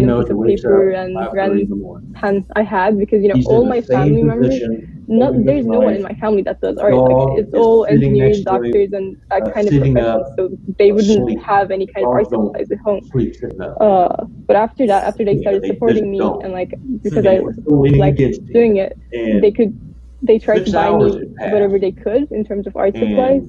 random knows piece to of wake paper up and 5:30 in the random morning. pens I had, because He's all in my the same family members, position all his there's no one in life. my family that does His art. Like, dog it's is all sitting engineers, next to him, doctors, and that kind of sitting profession. up, So they wouldn't asleep. have any kind of art Dogs don't supplies at home. sleep sitting up. But after that, after they started They supporting just me, don't. and like, So because they I were still leaning liked against you. doing it, And they tried to 6 buy hours me had passed. whatever they could in terms of art supplies.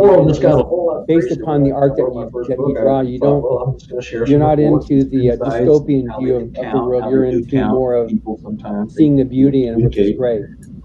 world just got a whole lot based upon the art that you draw, you don't, well, I'm just gonna share you're some not reports, into the insights, dystopian how view they of the count, world. how You're they do into count more of people sometimes. seeing the beauty in it, which is communicate great.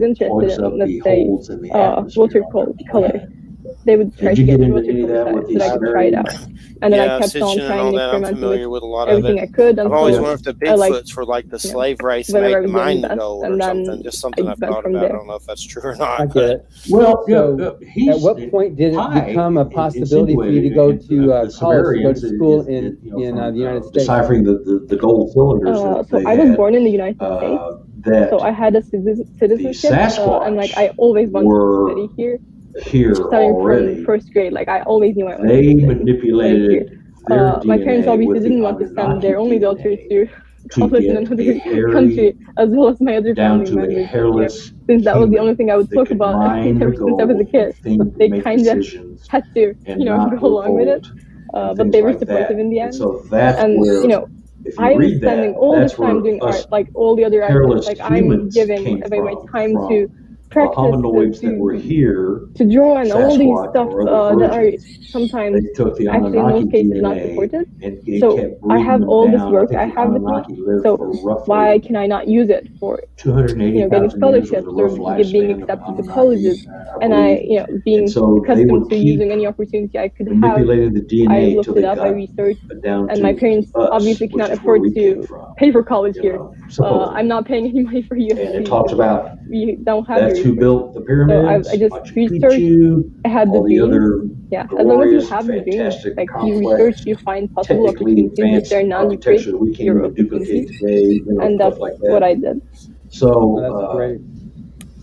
was interested in, let's say, watercolor, they would try to Did you get get me into any of that with so that I could try it out. And then I kept on Sitchin and trying all and that. I'm experimenting familiar with with a lot of everything it. I could. I've always until wondered if the I, like, Bigfoots were like the you know, slave race and whether I make the was doing mind best, gold and or then something. Just something I I've went thought from about. I there. don't know if that's true or not. I get it. Well, So, at what point did it become a possibility for you to go to college, to go to school in the United States? Deciphering the gold cylinders. So I was born in the United States. So I had a citizenship, and like I always wanted to study here. Starting from first grade, like I always knew I wanted They to manipulated here. My parents obviously didn't want to send their only daughter to college in another country, as well as my other family members. Since that was the only thing I would talk about ever since I was a kid, they kind of had to, go along with it. But they were supportive in the end. So that's and where, I was spending all this time doing art, like all the other artists. Like I'm giving away my time to practice, hominoids that were here, to draw, and all these Sasquatch stuff that are sometimes actually in most cases not supported. So I have all this work I have with me. So why can I not use it for getting scholarships or being accepted to colleges? And I, being accustomed to using any opportunity I could have, I looked it up, I researched, and my parents obviously cannot afford to pay for college here. I'm not paying any money for USC. And it talks about we don't have that's who built the pyramids. So I just researched. I had the dreams. Yeah, as long as you have the dreams, like you research, you find possible opportunities. If there are none, you create your opportunities. And that's what I did. So that's great.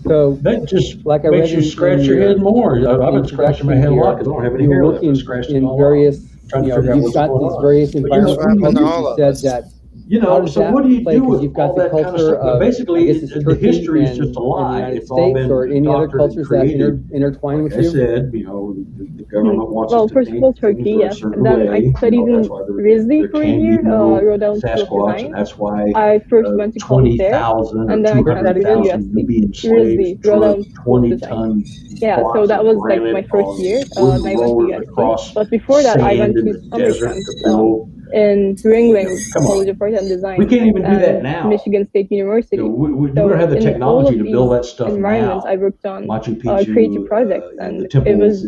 So that just like I makes read you scratch your head more. I've been scratching my head a lot because I don't have any hair left. You're working in various, you've got these various environmental cultures. You said that. So what do you do with you've got all the that kind culture of stuff? Basically, the history is just a lie. It's all been or any other cultures that intertwine with you. I said, the government wants us to first of all, Turkey, yes. And then I studied in Rizli for a year, Rhode Island School of Design. That's why I first went to college there, and then I transferred to USC, Rizli, Rhode Island School of Design. Yeah, so that was like my first year. I went to USC. But before that, I went to summer camp in Ringling College of Art and Design. We can't even do that now. Michigan State University. We don't have the technology to build that stuff environments now. I worked on Machu Picchu, creative projects, and it was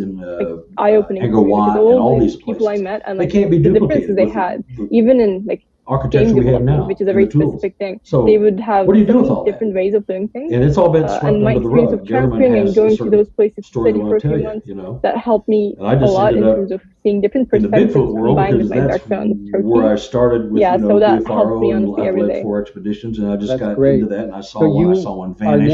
eye-opening for me because all these people I met and like the differences they had, even in like architecture we have now, which is a very specific thing. So they would have what do you do with all different ways of doing things. And it's all been swept and my under the experience rug. of transferring and going to those places to study for a few months, that helped me a lot in terms of seeing different perspectives combined with my background in Turkey. Where I started with, so that helped me honestly every day. 4 expeditions, and I just got great. into that, and I saw one vanish,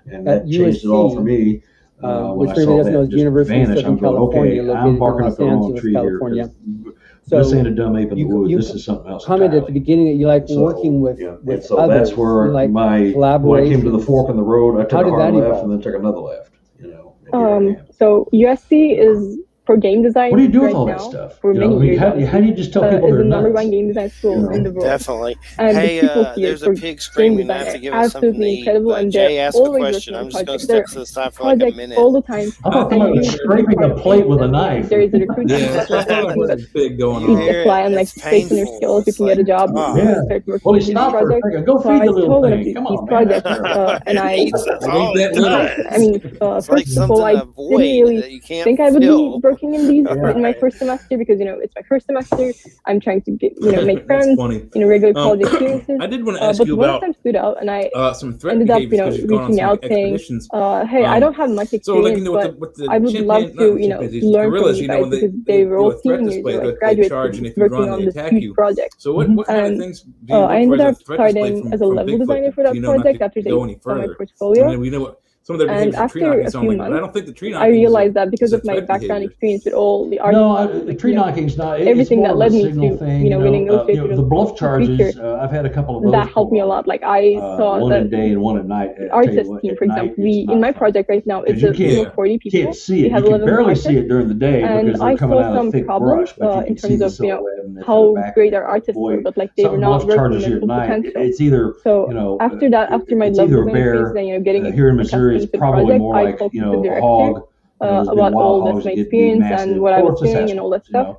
and that changed it all for me. When I saw that just vanish, I'm going, okay, I'm barking up the wrong tree here. So this ain't a dumb ape in the woods. This is something else. Commented at the beginning that you like working with so others. that's where like when I came to the fork in the road, I took a hard left and then took another left. So USC is for game design. What do you do with right all now, that stuff? For many years, how do you just tell people they're the number nuts? one game design school in the world. Definitely. And hey, the people here there's a pig screaming. I have to give it something to eat. Incredible, and Jay asked a always question. I'm just going to projects. step to the side for like a minute. All the time. I thought they were scraping a plate with a knife. There is a recruiting process big going on. You apply and like based on your skills, you can get a job. Start working on these projects. Go feed the little thing. These projects, and I mean, first of all, I didn't really think I would be working in these in my first semester because it's my first semester. I'm trying to get make friends, regular college experiences. I did want to ask you about time stood out, and I some threat ended up reaching out saying, "Hey, I don't have much experience, but I would love to learn from you guys because they were all seniors, graduates working on this huge project." So what kind of things do you I ended up look for as a threat starting as a level designer for that project after they saw my portfolio. Some of their and after a few months, I don't think the tree I realized that because of my background experience with all the art, the tree knocking's not everything that led me to winning the bluff charges. I've had a couple of those. That helped me a lot. Like I saw one that at day and one at night. Artist team, for example, in my project right now, it's a 40 people. You can't see it. You can barely see it during the day because they're coming out of thick brush. In terms of how great our artists were, but like they were not working their full potential. It's either after that, after my level design experience, getting here in Missouri, it's probably more like a hog. About all this my experience and what I was doing and all that stuff.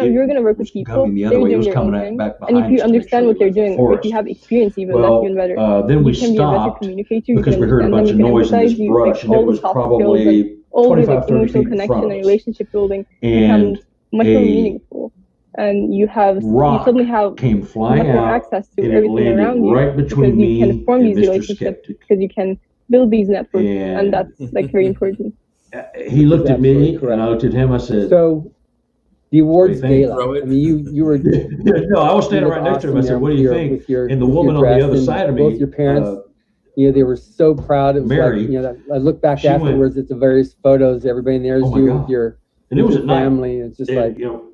you're gonna work with people, coming the they're other way. It doing was their own coming thing, back and if behind you us to make understand sure what we they're left the doing, or if forest. you have experience even, that's Well, even better. then we You can be a better stopped communicator, you because can we heard a understand them, bunch you of can noise in this empathize, you brush, like and it all the was soft skills and probably all the 25, like 30 emotional feet in connection front and of us. relationship building And becomes much more a meaningful, and you rock suddenly have came much flying more out, access to and it everything landed around you right because between you can me form and these Mr. relationships, Skeptic. because you can build these networks, and And that's like very important. he looked at absolutely me, correct. and I looked at him. I said, So the awards What do you think? gala. Throw it. I mean, you were no, I was standing look right next to him. I awesome said, there what do with you your think? with your And the with your woman on the dress, other and side of both me, your parents. They were so proud. It was Mary, like, I look back she afterwards at the various photos. Everybody, and there's Oh my you God. with your and it was at night. family. It's just like,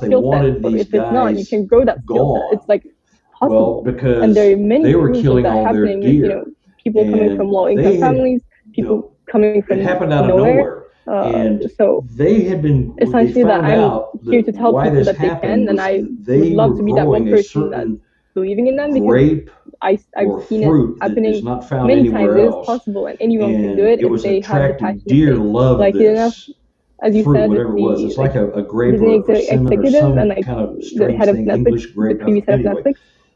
they skill wanted set, but these if it's not, you guys can grow that skill set. gone. It's like Well, possible. because And there are many they were proofs of killing that all their happening with, deer. people coming And from low-income they had, families, people coming from it happened out of nowhere. nowhere. And So they had been, they essentially that found I'm out here that to tell why people this that they happened can, and was I that they would love were to be that one growing a person that's certain believing in them, because grape I've or seen it fruit that is happening not found many times. anywhere It is else. possible, and anyone can And do it it if was they have the attractive. passion. Deer If they love like it enough. this As you fruit, said, whatever it was. It's like a grape Disney or cinnamon or executive some and like kind of the strange head of thing, Netflix, English the grape. previous head of Anyway, Netflix,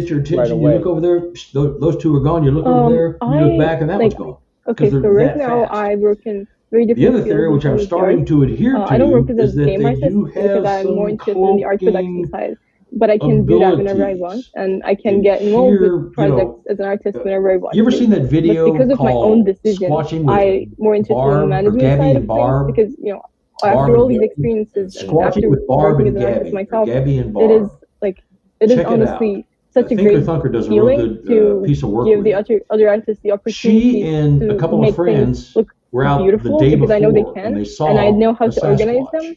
get your right attention. You away. look over there, those two are gone. You look over there, you look back, and that one's gone. Okay, so they're right that now fast. I work in very The different other theory, fields which I'm in the starting art. to adhere I don't work to, as is a that game they artist do because have I'm more some interested in the art production cloaking side. But I can do that whenever I want, abilities. and I can And get involved here, with projects as an artist whenever I want you ever to. seen that But video because of my own called decision, Squatching with I'm more interested in the Barb, or management Gabby side and of Barb? things because, you know, Barb after all and these Gabby. experiences and Squatching after with Barb working as and an artist Gabby, or myself, Gabby and it is Barb. like, it is Check it out. honestly such a Thinker great Thunker does a real feeling good to piece of work give with the it. other artists the She opportunity and a to couple of make things friends look were out the beautiful day because I know they before, and can, they and I saw know how a to organize Sasquatch. them.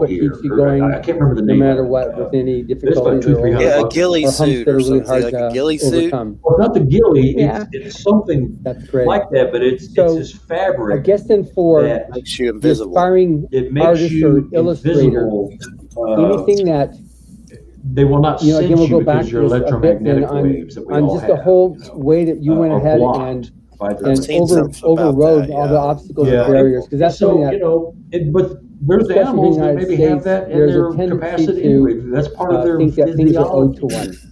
what here. keeps you going, I can't remember the no name. matter of it. what, with any It's like difficulties 200-300 or, Yeah, a bucks. ghillie or humps suit that or are really something, hard like to a ghillie suit. overcome. Well, it's not the ghillie. Yeah. It's something That's great. like that, but it's So, this fabric. I guess then for that Makes you the invisible. aspiring it makes artist or you illustrator, invisible. anything that, They will not you know, sense again, we'll you go back because to your this a bit then electromagnetic on, waves that we on all just have, the whole way that you went are ahead blocked by the and seen something about overrode that, all yeah. the obstacles Yeah. and barriers, because that's something so that, you know. But there's especially animals in the that United maybe have States, that in there's a their tendency capacity to anyway. That's part of their think that things are owed to physiology. one.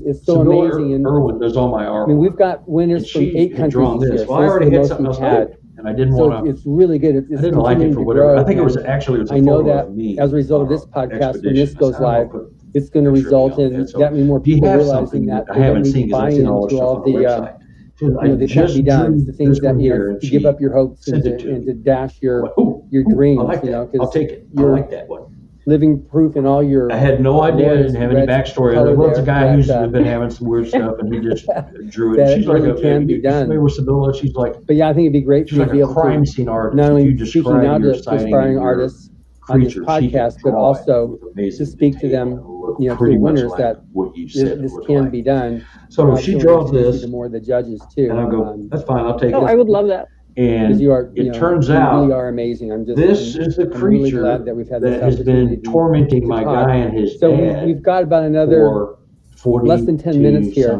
it's so amazing. And Irwin does all my artwork. I mean, we've got winners from 8 countries this year. Well, I already had something else had. And I didn't So want to. it's really good. It's I didn't like it for whatever. I think it was a photo know that of me as a result of this on podcast, when this expedition. goes live, it's going to result in So that many more if you people have realizing something that I they don't haven't need seen to because buy I've seen all into the stuff all on the the website. they can't be done. The things that to give up your hopes and sent it to dash your I dreams. like that. I'll take it. I you're like that one. living proof in all your. I had no idea. I didn't have any backstory. Well, it's a guy who's been having some weird stuff, and he just drew it. She's like can be done. Familiar with Sibylla? She's like. But yeah, I think it'd be great She's for you like to be a able crime to scene artist. not If only you teaching describe now your to sighting aspiring and your artists, on this podcast, but also to speak to them, to the winners that this can be done. So she draws this, to more of the judges too. And I'll go, that's fine, I'll take it. I would love that. And you are, it turns out, you really are amazing. this is the creature really that, we've had this has been tormenting my guy and his dad. So we've got about another less than 10 minutes here.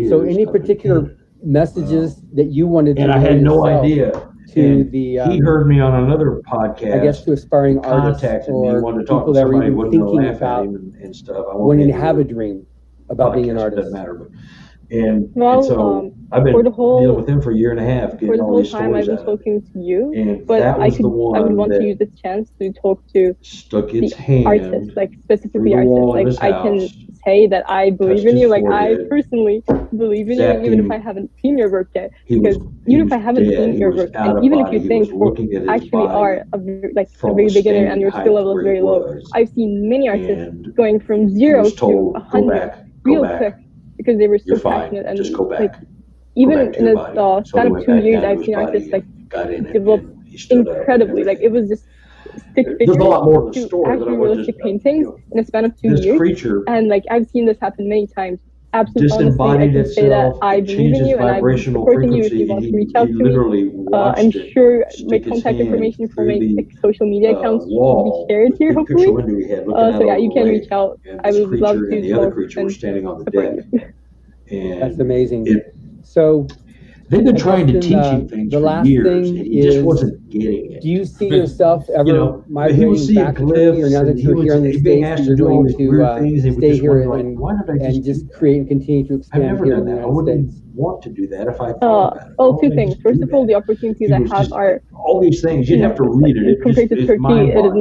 So any particular messages that you wanted to, and I had no idea. To the he heard me on another podcast. I guess to aspiring artists or people that were even thinking about and stuff. wanting to have a dream about being an artist. Doesn't matter, but and so I've been dealing with him for a year and a half. For the whole time I've been talking to you, but I would want to use this chance to talk to the artists, like specifically artists. Like I can say that I believe in you, like I personally believe in you, even if I haven't seen your work yet. Because even if I haven't seen your work, and even if you think you actually are a very beginner and your skill level is very low, I've seen many artists going from 0 to 100 real quick because they were so passionate. And like even in a span of 2 years, I've seen artists like develop incredibly. Like it was just stick figures to actually realistic paintings in a span of 2 years. And like I've seen this happen many times. Absolutely, honestly, I can say that I believe in you and I'm supporting you if you want to reach out to me. I'm sure my contact information for my social media accounts will be shared here, hopefully. So yeah, you can reach out. I would love to talk and support you. That's amazing. So they've been trying to teach him things for years, and he just wasn't getting it. Do you see yourself ever migrating back to Turkey, or now that you're here in the States, you're going to stay here and just create and continue to expand here in the United States? Want to do that if I thought about it. Well, two things. First of all, the opportunities I have are all these things. You'd have to read it. Compared to Turkey, it is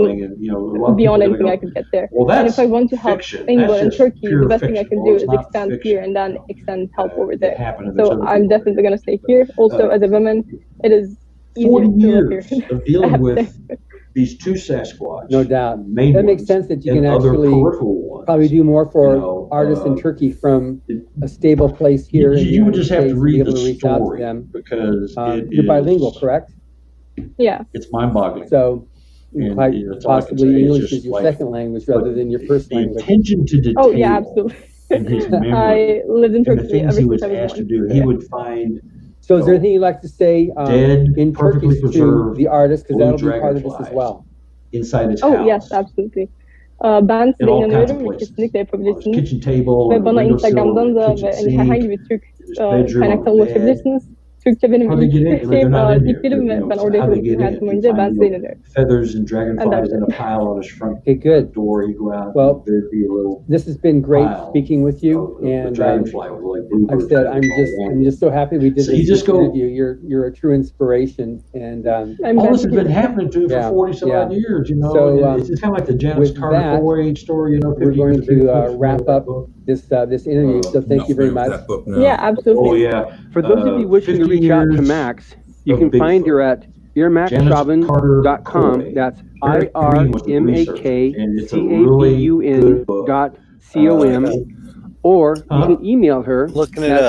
beyond anything I could get there. And if I want to help England and Turkey, the best thing I can do is extend here and then extend help over there. So I'm definitely going to stay here. Also, as a woman, it is easier 40 to live years here. of dealing with these two Sasquatch. No doubt. That makes sense that you can actually probably do more for artists in Turkey from a stable place here. You would just have to read the reach out to story them. because you're bilingual, correct? Yeah. It's mind-boggling. So quite possibly English is your like, second language rather than your first language. Attention to detail. Oh yeah, absolutely. In his memory, I lived in Turkey ever he was since I was asked to born. do. He would find. So is there anything you'd like to say in Turkish to the artist, because that'll be part of this as well? Inside his house. Oh yes, absolutely. Ben size inanıyorum ve kesinlikle yapabilirsiniz. Kitchen table, Ve bana Instagram'dan da ve herhangi bir Türk kaynaktan ulaşabilirsiniz. Türkçe benim ilk diplerim ve ben orada yaşadım hayatım boyunca ben size inanıyorum. Feathers and dragonflies in a pile on his front door. He'd go out. Well, there'd be a little. This has been great speaking with you, and like I said, I'm just so happy we did this interview. You're a true inspiration, and all this has been happening to you for 40-some odd years. You know, so, it's kind of like the Janus Carter story. You know, we're going to wrap up this interview. So thank you very much. Yeah, absolutely. Oh yeah. For those of you wishing to reach out to Max, you can find her at irmakchabun.com. That's IRMAKCHABUN.com. Or you can email her at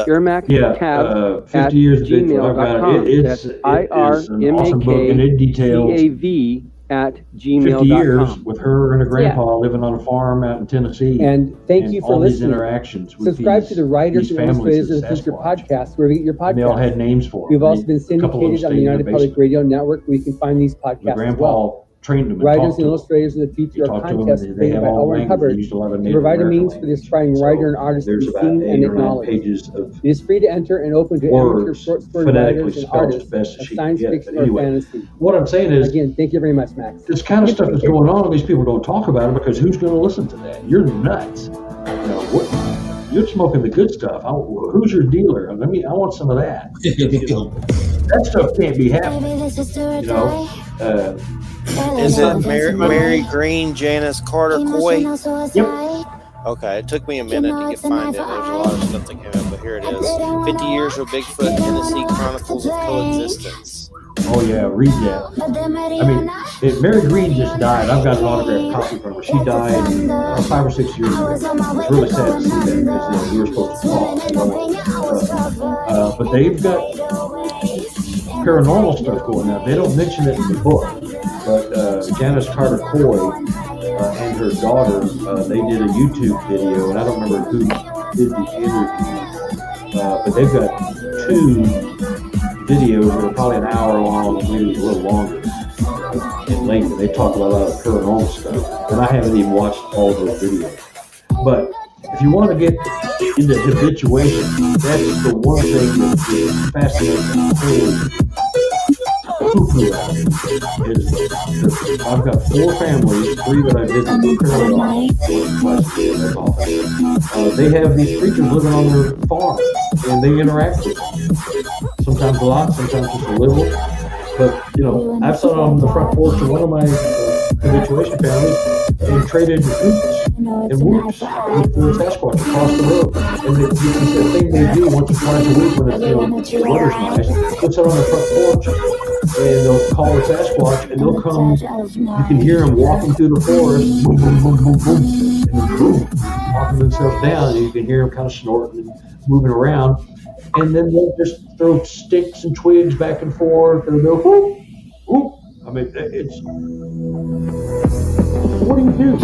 irmakcab@gmail.com. That's IRMAKCAV@gmail.com. 50 years with her and her grandpa living on a farm out in Tennessee. And thank you for all listening. These interactions with Subscribe to the Writers and Illustrators of the Future podcast, where we get your podcasts. They all had names for them. We've also been syndicated on the United Public Radio Network, where you can find these podcasts as well. Trained them Writers and Illustrators of the Future are contests created by Elmer Hubbard to provide a means for the aspiring writer and artist to be seen and acknowledged. It is free to enter and open to amateur short story writers and artists of science fiction or fantasy. What I'm saying is, again, thank you very much, Max. This kind of stuff is going on. These people don't talk about it because who's going to listen to that? You're nuts. You know, you're smoking the good stuff. Who's your dealer? I want some of that. That stuff can't be happening. You know. Is it Mary Green, Janice Carter, Coy? Yep. Okay, it took me a minute to find it. There's a lot of stuff that came up, but here it is. 50 Years of Bigfoot, Tennessee Chronicles of Coexistence. Oh yeah, read that. Mary Green just died. I've got an autographed copy from her. She died 5 or 6 years ago. It was really sad to see that because we were supposed to talk. But they've got paranormal stuff going on. They don't mention it in the book, but Janice Carter Coy and her daughter, they did a YouTube video, and I don't remember who did the interview, but they've got 2 videos that are probably an hour long, maybe a little longer in length, and they talk about a lot of paranormal stuff. And I haven't even watched all those videos. But if you want to get into habituation, that's the one thing that is fascinating. I've got 4 families, 3 that I visit fairly often. They have these creatures living on their farm, and they interact with them. Sometimes a lot, sometimes just a little. But, you know, I've sat on the front porch of one of my habituation families and traded hoops and whoops with the Sasquatch across the road. And the thing they do once or twice a week when it's, you know, the weather's nice, they'll sit on the front porch and they'll call the Sasquatch and they'll come. You can hear them walking through the forest, boom, boom, boom, boom, boom, and then boom, walking themselves down, and you can hear them kind of snorting and moving around. And then they'll just throw sticks and twigs back and forth, and they'll whoop, whoop. I mean, it's, what do you do?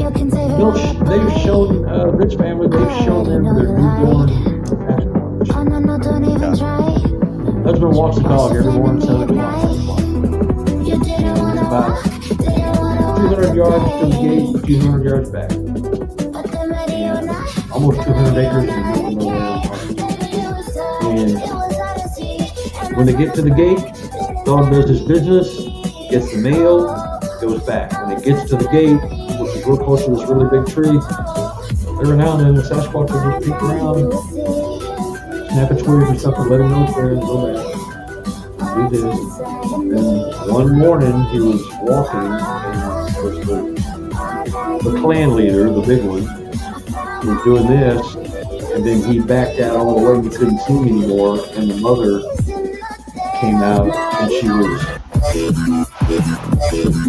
They've shown, Rich family, they've shown them their newborn Sasquatch. Husband walks the dog every morning, 7 o'clock. About 200 yards to the gate, 200 yards back. And almost 200 acres in the middle of nowhere. And when they get to the gate, dog does his business, gets the mail, goes back. When it gets to the gate, which is real close to this really big tree, every now and then the Sasquatch will just peek around, snap a twig or something, let him know it's there, and go back. He did. And one morning he was walking, and of course the clan leader, the big one, was doing this, and then he backed out all the way and he couldn't see me anymore, and the mother came out and she was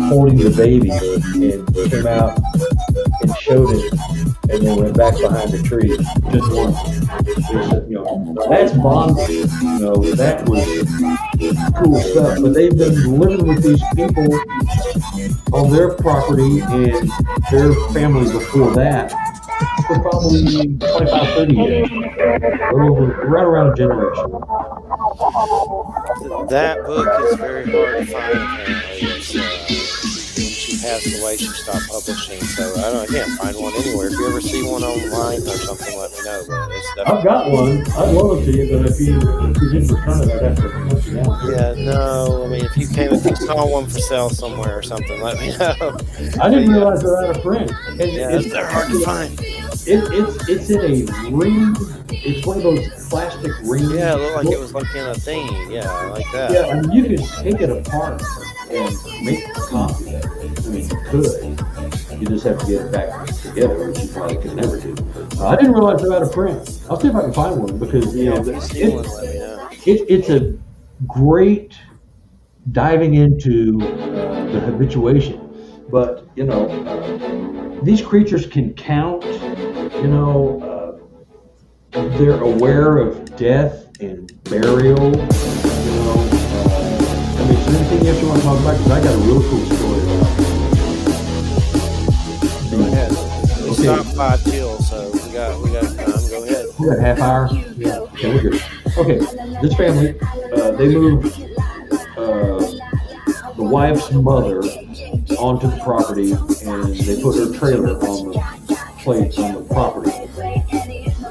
holding the baby and came out and showed it and then went back behind the tree. Just once. You know, that's bonding. You know, that was cool stuff. But they've been living with these people on their property and their family before that for probably 25, 30 years. Right around a generation. That book is very hard to find, apparently. When she passed away, she stopped publishing, so I can't find one anywhere. If you ever see one online or something, let me know. But it's I've got one. I'd love it to you, but if you didn't return it, I'd have to hunt you down. Yeah, no. I mean, if you saw one for sale somewhere or something, let me know. I didn't realize they're out of print. Yeah, they're hard to find. It's in a ring. It's one of those plastic rings. Yeah, it looked like it was like in a thingy. Yeah, like that. Yeah, I mean, you could take it apart and make a copy of it. I mean, you could. You just have to get it back together, which you probably could never do. I didn't realize they're out of print. I'll see if I can find one because, you know, it's a great diving into the habituation. But, you know, these creatures can count, you know, they're aware of death and burial, you know. I mean, is there anything else you want to talk about? Because I got a real cool story about it. Go ahead. We stopped 5 till, so we got time. Go ahead. We got a half hour? Yeah. Okay, we're good. Okay, this family, they moved the wife's mother onto the property, and they put her trailer on the plate on the property.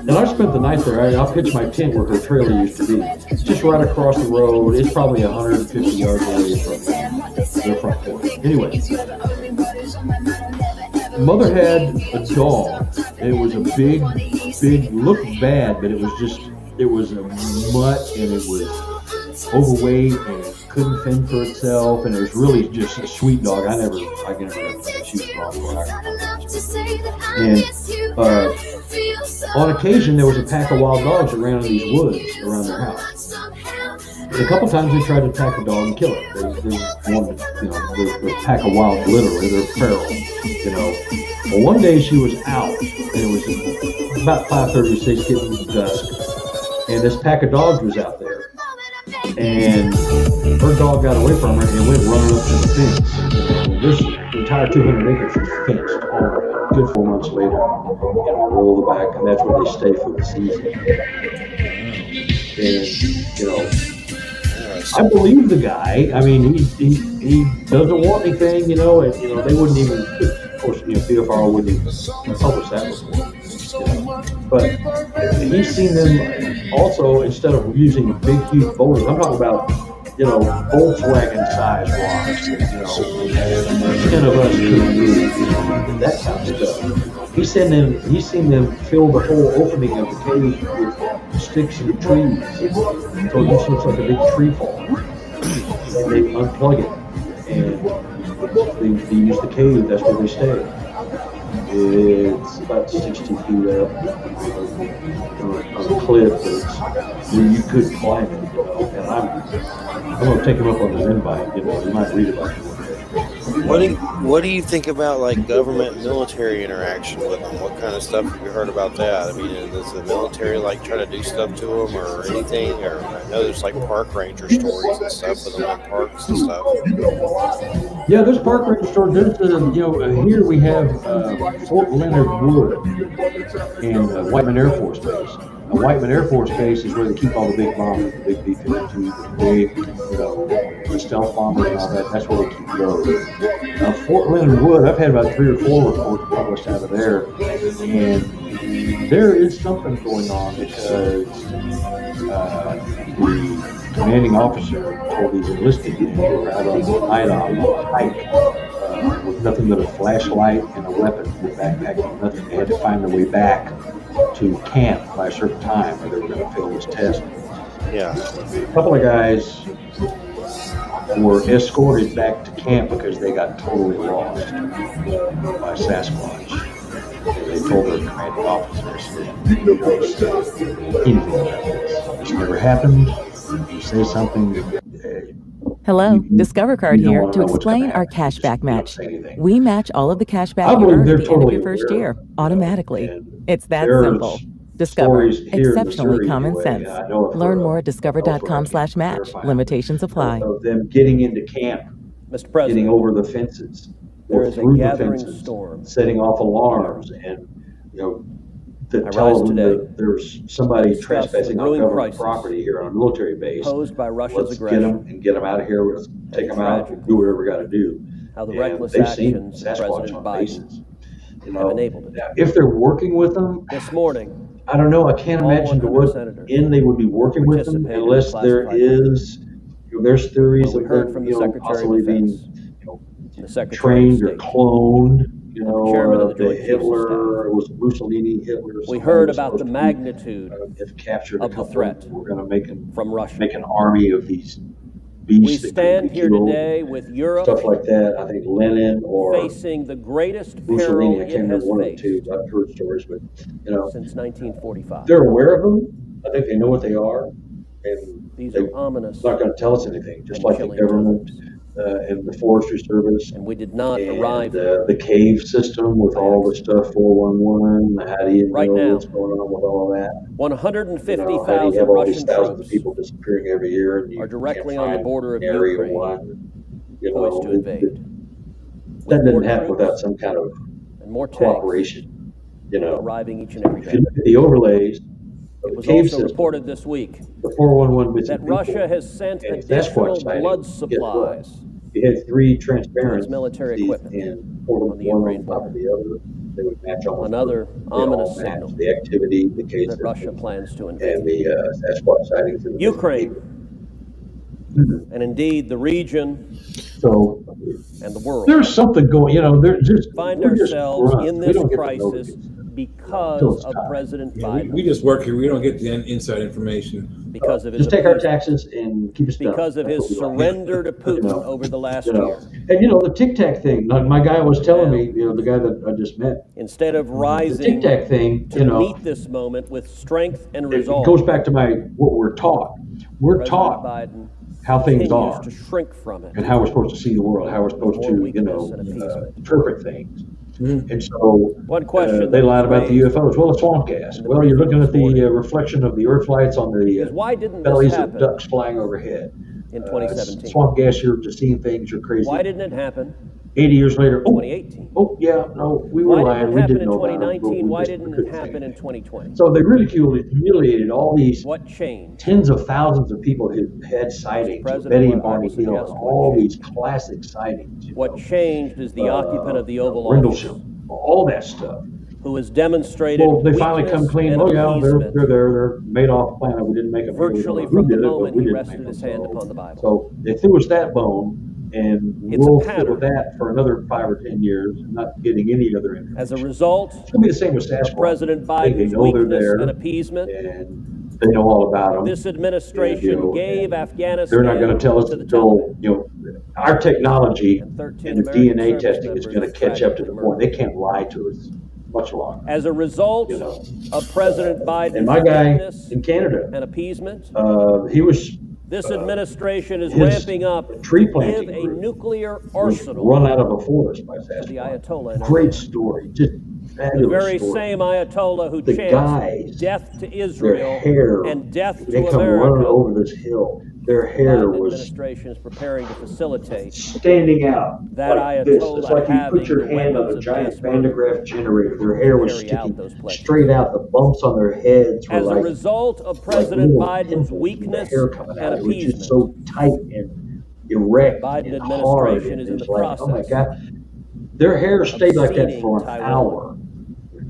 And I spent the night there. I'll pitch my tent where her trailer used to be. It's just right across the road. It's probably 150 yards away from their front porch. Anyway, mother had a dog. It was a big, looked bad, but it was a mutt, and it was overweight, and it couldn't fend for itself, and it was really just a sweet dog. I never she was wrong. And on occasion, there was a pack of wild dogs that ran in these woods around their house. And a couple times they tried to attack a dog and kill it. They wanted, you know, the pack of wild, literally, they're feral, you know. Well, one day she was out, and it was about 5:36, getting dusk, and this pack of dogs was out there. And her dog got away from her and went running up to the fence. This entire 200 acres is fenced all around. Good 4 months later, roll the back, and that's where they stay for the season. And I believe the guy. I mean, he doesn't want anything, and they wouldn't even. Of course, PFR wouldn't even publish that before. But he's seen them also, instead of using big, huge boulders. I'm talking about, Volkswagen size rocks. 10 of us couldn't move. That kind of stuff. He's seen them fill the whole opening of the cave with sticks and trees. So it just looks like a big tree fall. And they unplug it, and they use the cave. That's where they stay. It's about 60 feet up on a cliff where you could climb it. And I'm going to take him up on his invite. You might read about it. What do you think about like government military interaction with them? What kind of stuff have you heard about that? I mean, does the military like try to do stuff to them or anything? Or I know there's like park ranger stories and stuff with them in parks and stuff. Yeah, there's park ranger stories. There's here we have Fort Leonard Wood and Whiteman Air Force Base. Whiteman Air Force Base is where they keep all the big bombers, the big B-52, the stealth bombers and all that. That's where they keep those. Fort Leonard Wood, I've had about 3 or 4 reports published out of there, and there is something going on because the commanding officer told these enlisted men who were out on the night on a hike with nothing but a flashlight and a weapon in their backpack and nothing. They had to find their way back to camp by a certain time or they were going to fail this test. Yeah. A couple of guys were escorted back to camp because they got totally lost by Sasquatch. And they told their commanding officers that you don't say anything about this. This never happened. You say something. Hello, Discover Card here to explain our cashback match. We match all of the cashback you earn at the end of your first year, automatically. It's that simple. Discover, exceptionally common sense. Learn more at discover.com/match. Limitations apply. Of them getting into camp, Mr. President, getting over the fences, there or is a through the gathering fences, storm. setting off alarms, and that tell them that there's somebody trespassing on government property here on a military base. Posed by Russia's Let's aggression. get them out of here. Let's take them out. Do whatever we got to do. How the And reckless they've seen actions of Sasquatch President on Biden bases. have enabled it. Now, if they're working with them, This morning, I don't know. I can't all imagine to 100 what senators end they would be working with them participated in unless there classified is. There's theories we of heard them, from the Secretary possibly of being, Defense, the Secretary trained of or State, cloned. chairman of the Joint Chiefs of Hitler was Mussolini. Hitler. We heard about the magnitude if captured of the threat we're going to make from Russia. Make an army of these We beasts. that stand could be here killed, today with Europe stuff like that. I think Lenin or facing the greatest Mussolini. peril I it can't has remember one of the faced two. I've heard stories, but since 1945. they're aware of them. I think they know what they are, and These they're are ominous, not going to tell us anything. Just and like the chilling government and the Forestry Service. and we did not And arrive the cave system with all the stuff, 411, how do you Right know now. what's going on with all of that? How do you 150,000 have all these Russian thousands of troops people disappearing every year? And you are directly can't on the find border of area Ukraine, one, poised to invade. That With more doesn't happen troops without some kind of and more tanks cooperation. arriving each and every If day. you look at the overlays of It the was cave also system, reported this week the 411 missing that people, Russia has sent and additional Sasquatch sightings, blood guess what? supplies You had 3 transparent its military equipment and on the one Ukraine on top of the other. They would match almost. Another they all ominous match. signal The activity, the case that Russia plans to and invade the Sasquatch sightings. And the Ukraine, Mhm. and indeed the region So and the world. there's something going. There's just Find we're just ourselves grunts. in We this don't get to know crisis these. because of President Yeah, Biden, we just work here. We don't get the inside information. because of his Just take our appeasement, taxes and keep us down. because of That's his what we like. surrender to Putin over the last You know. year. And the Tic Tac thing. Like my guy was telling me, the guy that I just met, Instead of the rising Tic Tac thing. to meet this moment with strength and It resolve, goes back to what we're taught. We're President taught Biden how things continues are to shrink from it. and how we're supposed to see the world, how we're supposed More to, weakness and appeasement. interpret things. Mhm. And so One question they that lied was about the raised UFOs. Well, the swamp gas. in the Well, you're looking at the briefing this reflection of the Earth lights on the is why didn't this bellies of happen ducks flying overhead. in 2017? Swamp gas, you're just seeing things, you're crazy. Why didn't it happen 80 years later, 2018. yeah, no, we were Why lying. didn't it We happen didn't in know about it. 2019? Why didn't it happen in 2020? So they ridiculed and humiliated all these What changed? tens of thousands of people who had sightings, President, Betty what and I Barney will Hill, and suggest all what these classic sightings. What changed is the occupant of the Oval Rendlesham, Office, all that stuff. who has demonstrated Well, they finally come weakness clean. and Oh yeah, appeasement they're there. They're Madoff planet. We didn't make them. virtually who from the did it, but moment we he didn't rested make his them. hand upon the Bible. So they threw us that bone, and It's a we'll sit pattern. with that for another 5 or 10 years, not getting any other information. As a result It's going to be the same with of Sasquatch. President They Biden's know they're weakness there, and appeasement, and they know all about them. this administration And, gave and Afghanistan they're not going to tell us to the until, Taliban. our technology And and 13 the American DNA service testing is members going to catch up to the tragically point. They can't lie to us much longer. As a result You know. of President Biden's And my guy weakness in Canada, and appeasement, he was this administration is his ramping up tree to planting give a group nuclear was arsenal run out of a forest by to the Sasquatch. Ayatollah in Great Iran. story, just The fabulous very story. same Ayatollah who The chants guys, death to Their Israel hair, and death they to come running America. over this hill. Their The hair Biden was administration is preparing to facilitate standing out that like this. It's Ayatollah like you having put your the hand on weapons a of giant mass murder Van generator. Their hair was carry out sticking those pledges. straight out. The bumps on their heads were As a like result of President little Biden's pimples with the weakness hair coming out. and It was just appeasement, so tight and erect the Biden and hard. administration And is in it's the like, oh my process God. Their hair stayed like that ceding for an Taiwan. hour.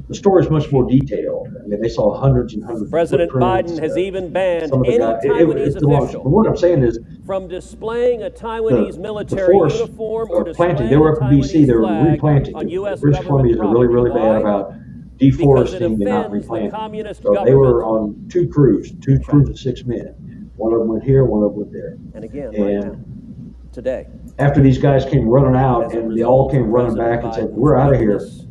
The story is much more detailed. I mean, they saw hundreds and hundreds President of footprints. Biden has even banned Some of the any guys, Taiwanese it's a long, but official what I'm saying is, from displaying a Taiwanese the military forest uniform or planting, displaying they were a up in BC, Taiwanese they were flag replanting. on U.S. British Columbians government are really, really property. bad Why? about Because it deforesting and not offends the replanting. communist So they were government. on two crews of 6 men. One of them went here, one of them went there. And again, right now, And today, after these guys came running out, as a and they all result came of running President back and said, Biden's "We're out of here." weakness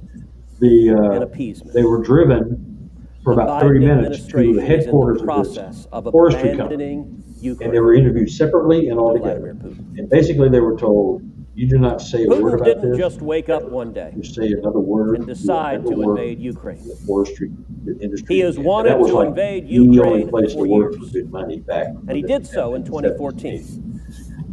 and appeasement, They were driven for the about 30 Biden minutes to administration the is in headquarters the of this process of forestry company, abandoning Ukraine and they were interviewed separately and all to together. Vladimir Putin. And basically, they were told, "You do not say a word Putin about didn't this. just wake up one day You say another word, and you decide will to never work invade Ukraine. in the forestry industry." He has again. wanted That was to like invade the only Ukraine place for to work years. for good money back. And he did so in 2014.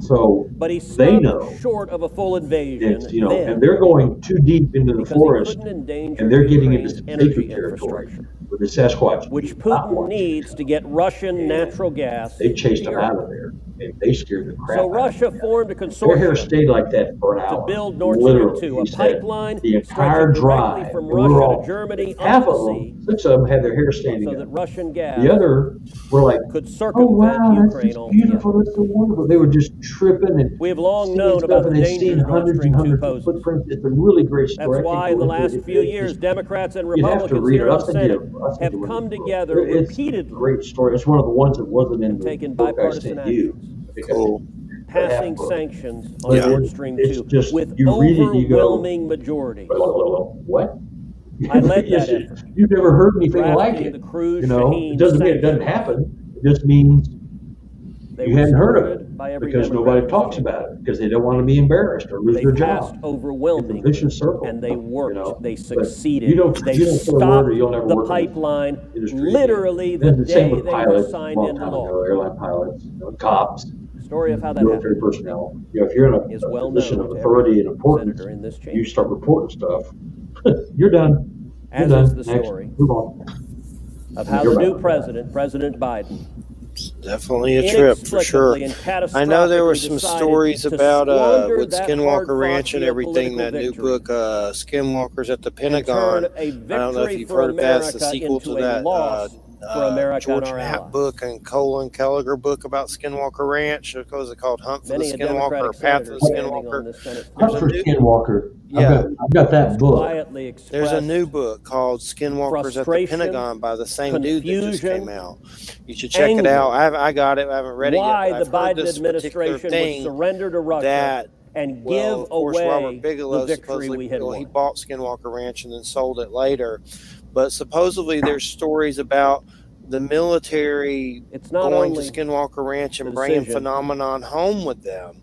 So But he they stopped know short of a full invasion it's, then and they're going too deep into the because forest, he couldn't endanger and they're getting into Ukraine's some energy sacred territory infrastructure, where the Sasquatch which do not Putin want you to needs go. to get Russian natural gas They chased to them Europe. out of there, and they scared the crap So out of Russia them. formed a Their hair consortium stayed like that for an to hour. build Nord Stream Literally, 2, he a said, pipeline the entire stretching directly drive. from and we were Russia all, to Germany half under of the them, sea 6 of them had their hair standing so up. that Russian gas The other were like, could "Oh circumvent wow, that's Ukraine just altogether. beautiful. That's so wonderful." They were just tripping and We have long seeing known stuff, about and the they'd seen dangers Nord hundreds Stream and 2 hundreds of poses. footprints. It's a really great story. That's I can't why in go the into last it. few It's years, just, Democrats and you'd have to Republicans read here it. in I'll the send Senate you have one of come these books. together It's a repeatedly great story. It's one of the ones that wasn't in and the taken book I bipartisan sent you. actions, Because Cool. passing book. sanctions on Yeah. Nord Stream It's 2 just, with you read it and you go, overwhelming majorities. what? I led that It's just- effort, You've never heard anything like drafting it. the Cruise You know, Shaheen it doesn't mean it doesn't sanctions. happen. It just means They you were hadn't heard of it supported by every because Democrat nobody in this talks chamber. about it because they don't want to be embarrassed or lose They their passed job. It's a overwhelmingly, vicious circle. and they worked. you know. They But succeeded. You don't, They you don't say a word stopped or you'll never the work in this pipeline industry again. literally the And the same day with they were pilots, signed a long into time law. ago, airline pilots, cops, Story of how that military happened personnel. If you're in is a well position known of to authority every and importance, senator in this you chamber. start reporting stuff. You're done. You're As done. is the Next. story Move on. of how the new president, President Biden, Definitely a trip for sure. inexplicably and I know there were catastrophically some decided stories to about squander with that Skinwalker hard-fought Ranch and everything. geopolitical That new victory book, Skinwalkers at the and Pentagon. turn a I don't know if victory you've for heard of that. It's the America sequel into to a that loss for America and George our Knapp allies. book and Colin Kelleher book about Skinwalker Ranch. What was it called? Hunt for Many the a Skinwalker or Democratic Path senator of the standing on Skinwalker. this Senate There's Hunt a for new, Skinwalker. yeah. I've got that book. quietly expressed There's a new book called Skinwalkers at the frustration, Pentagon by the same dude that just confusion, came out. You should check it anger. out. I got it. I haven't read it yet, why but the I've heard Biden this particular administration would thing surrender to Russia that, and well, give of course, away Robert Bigelow the victory supposedly, we had well, he won. bought Skinwalker Ranch and then sold it later. But supposedly there's stories about the military It's not going only to Skinwalker Ranch and the bringing decision phenomenon home with them.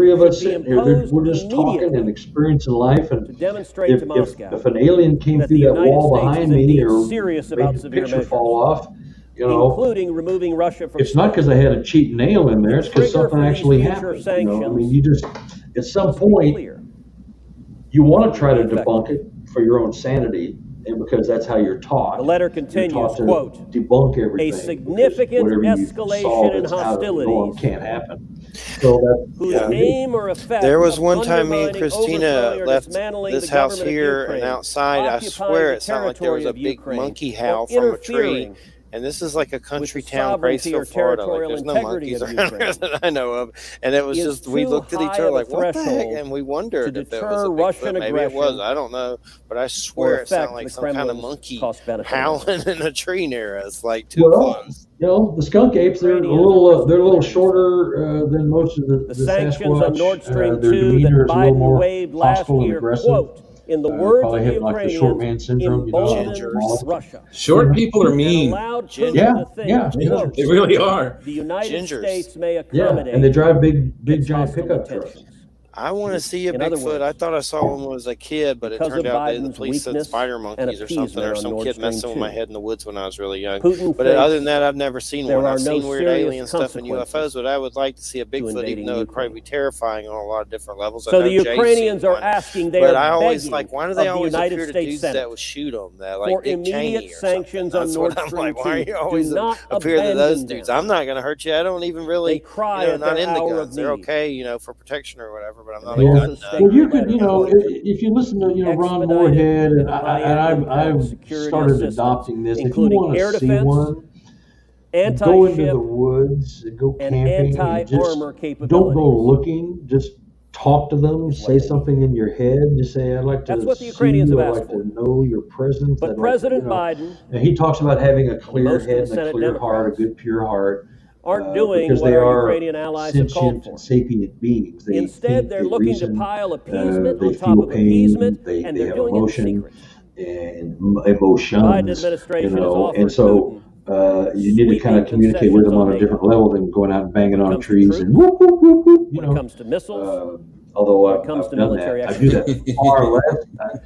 three of us should be sitting here, imposed we're just talking and immediately experiencing life, to and demonstrate to Moscow if an alien came that through the that United wall States behind is me indeed or serious made about the severe picture measures, fall off, you know, including removing Russia from it's not space. because I had a cheap nail in there, it's because trigger something for these actually future happened. You know, I sanctions mean, you just, at some must be point, clear. you want to try to Effective. debunk it for your own sanity, and because that's how you're taught. The letter You're continues, taught to quote, debunk everything. a significant whatever you escalation saw in that's out of the norm hostilities can't happen. So that, whose Yeah. aim or effect There was of one time me and undermining, Christina overthrowing, or left dismantling this the house government of here, Ukraine, and outside, I occupying swear the it sounded like there was a territory of big Ukraine, monkey or howl from a tree. interfering And this is like a country the town, sovereignty or Graceville, Florida. Like, territorial there's no integrity monkeys of around here Ukraine that I know of. And it was is just, we too looked at each high other of a like, what the heck? threshold And we to wondered if it was deter a Russian Bigfoot. Maybe it was. aggression I don't know. But I or swear it sounded affect like the some kind of Kremlin's monkey cost-benefit howling analysis. in a tree near us, like too well, close. you know, the skunk apes, they're a little shorter than most of the sanctions on Nord Sasquatch. Stream Their 2 that demeanor is a little Biden more waived last hostile and year, aggressive. quote, in the words of Probably the have like the short man Ukrainians, syndrome, you know, emboldened Gingers. Russia Short people are and mean. allowed Putin Yeah, to think, yeah, quote, They really are. the United Gingers. States may Yeah, accommodate and they drive big its giant hostile pickup trucks. intentions. I want to see a In other Bigfoot. words, I thought I saw one when I was a kid, but it because turned of out the Biden's police said weakness spider and monkeys or something, appeasement or on some Nord kid Stream messing with 2. my head in the woods when I was really young. Putin But other than thinks that, I've never seen there one. are I've no seen weird serious alien stuff in consequences UFOs, but I would like to see a Bigfoot, invading even though it'd probably be terrifying on a lot of different levels. I So know the Jay's Ukrainians seen are one, asking, they but are I always begging like, why do of they the always United appear to States dudes Senate that would shoot them, that like for Dick immediate Cheney or something? sanctions on That's Nord what I'm Stream like. Why 2. are you always Do not appear to those abandon dudes? them. I'm not going to hurt you. I don't even really, They cry you know, at not their into hour guns. of They're need. okay, you know, for protection or whatever, but I'm not They a also gun nut. state Well, you in could, letter, you know, quote, if you listen to, Ron expedited Moorhead, and and high-impact I've security started assistance, adopting this. If you including want air to see defense, one, go into the anti-ship, woods, go and camping, and just anti-armor don't capabilities. go looking. Just talk to them, Is what say they need. something in your head. Just say, "I'd like That's to what the see Ukrainians you. have I'd asked like for. to know your presence." But I'd like to, President Biden And he talks about having a and clear most of head the and a Senate clear heart, a Democrats good, pure heart, aren't doing because what they our are Ukrainian allies have called sentient for. and sapient beings. They Instead, think, they're they looking to reason, pile appeasement they on top feel of pain, appeasement, they and they're have doing it in emotion secret. and The Biden emotions, administration has and offered so Putin you need to kind sweeping of communicate with concessions them on on a different NATO. level than going out and banging When it on comes to trees and troops, whoop, whoop, whoop, whoop, when it comes to missiles, although when it comes I've to done military that, I do that exercises. far less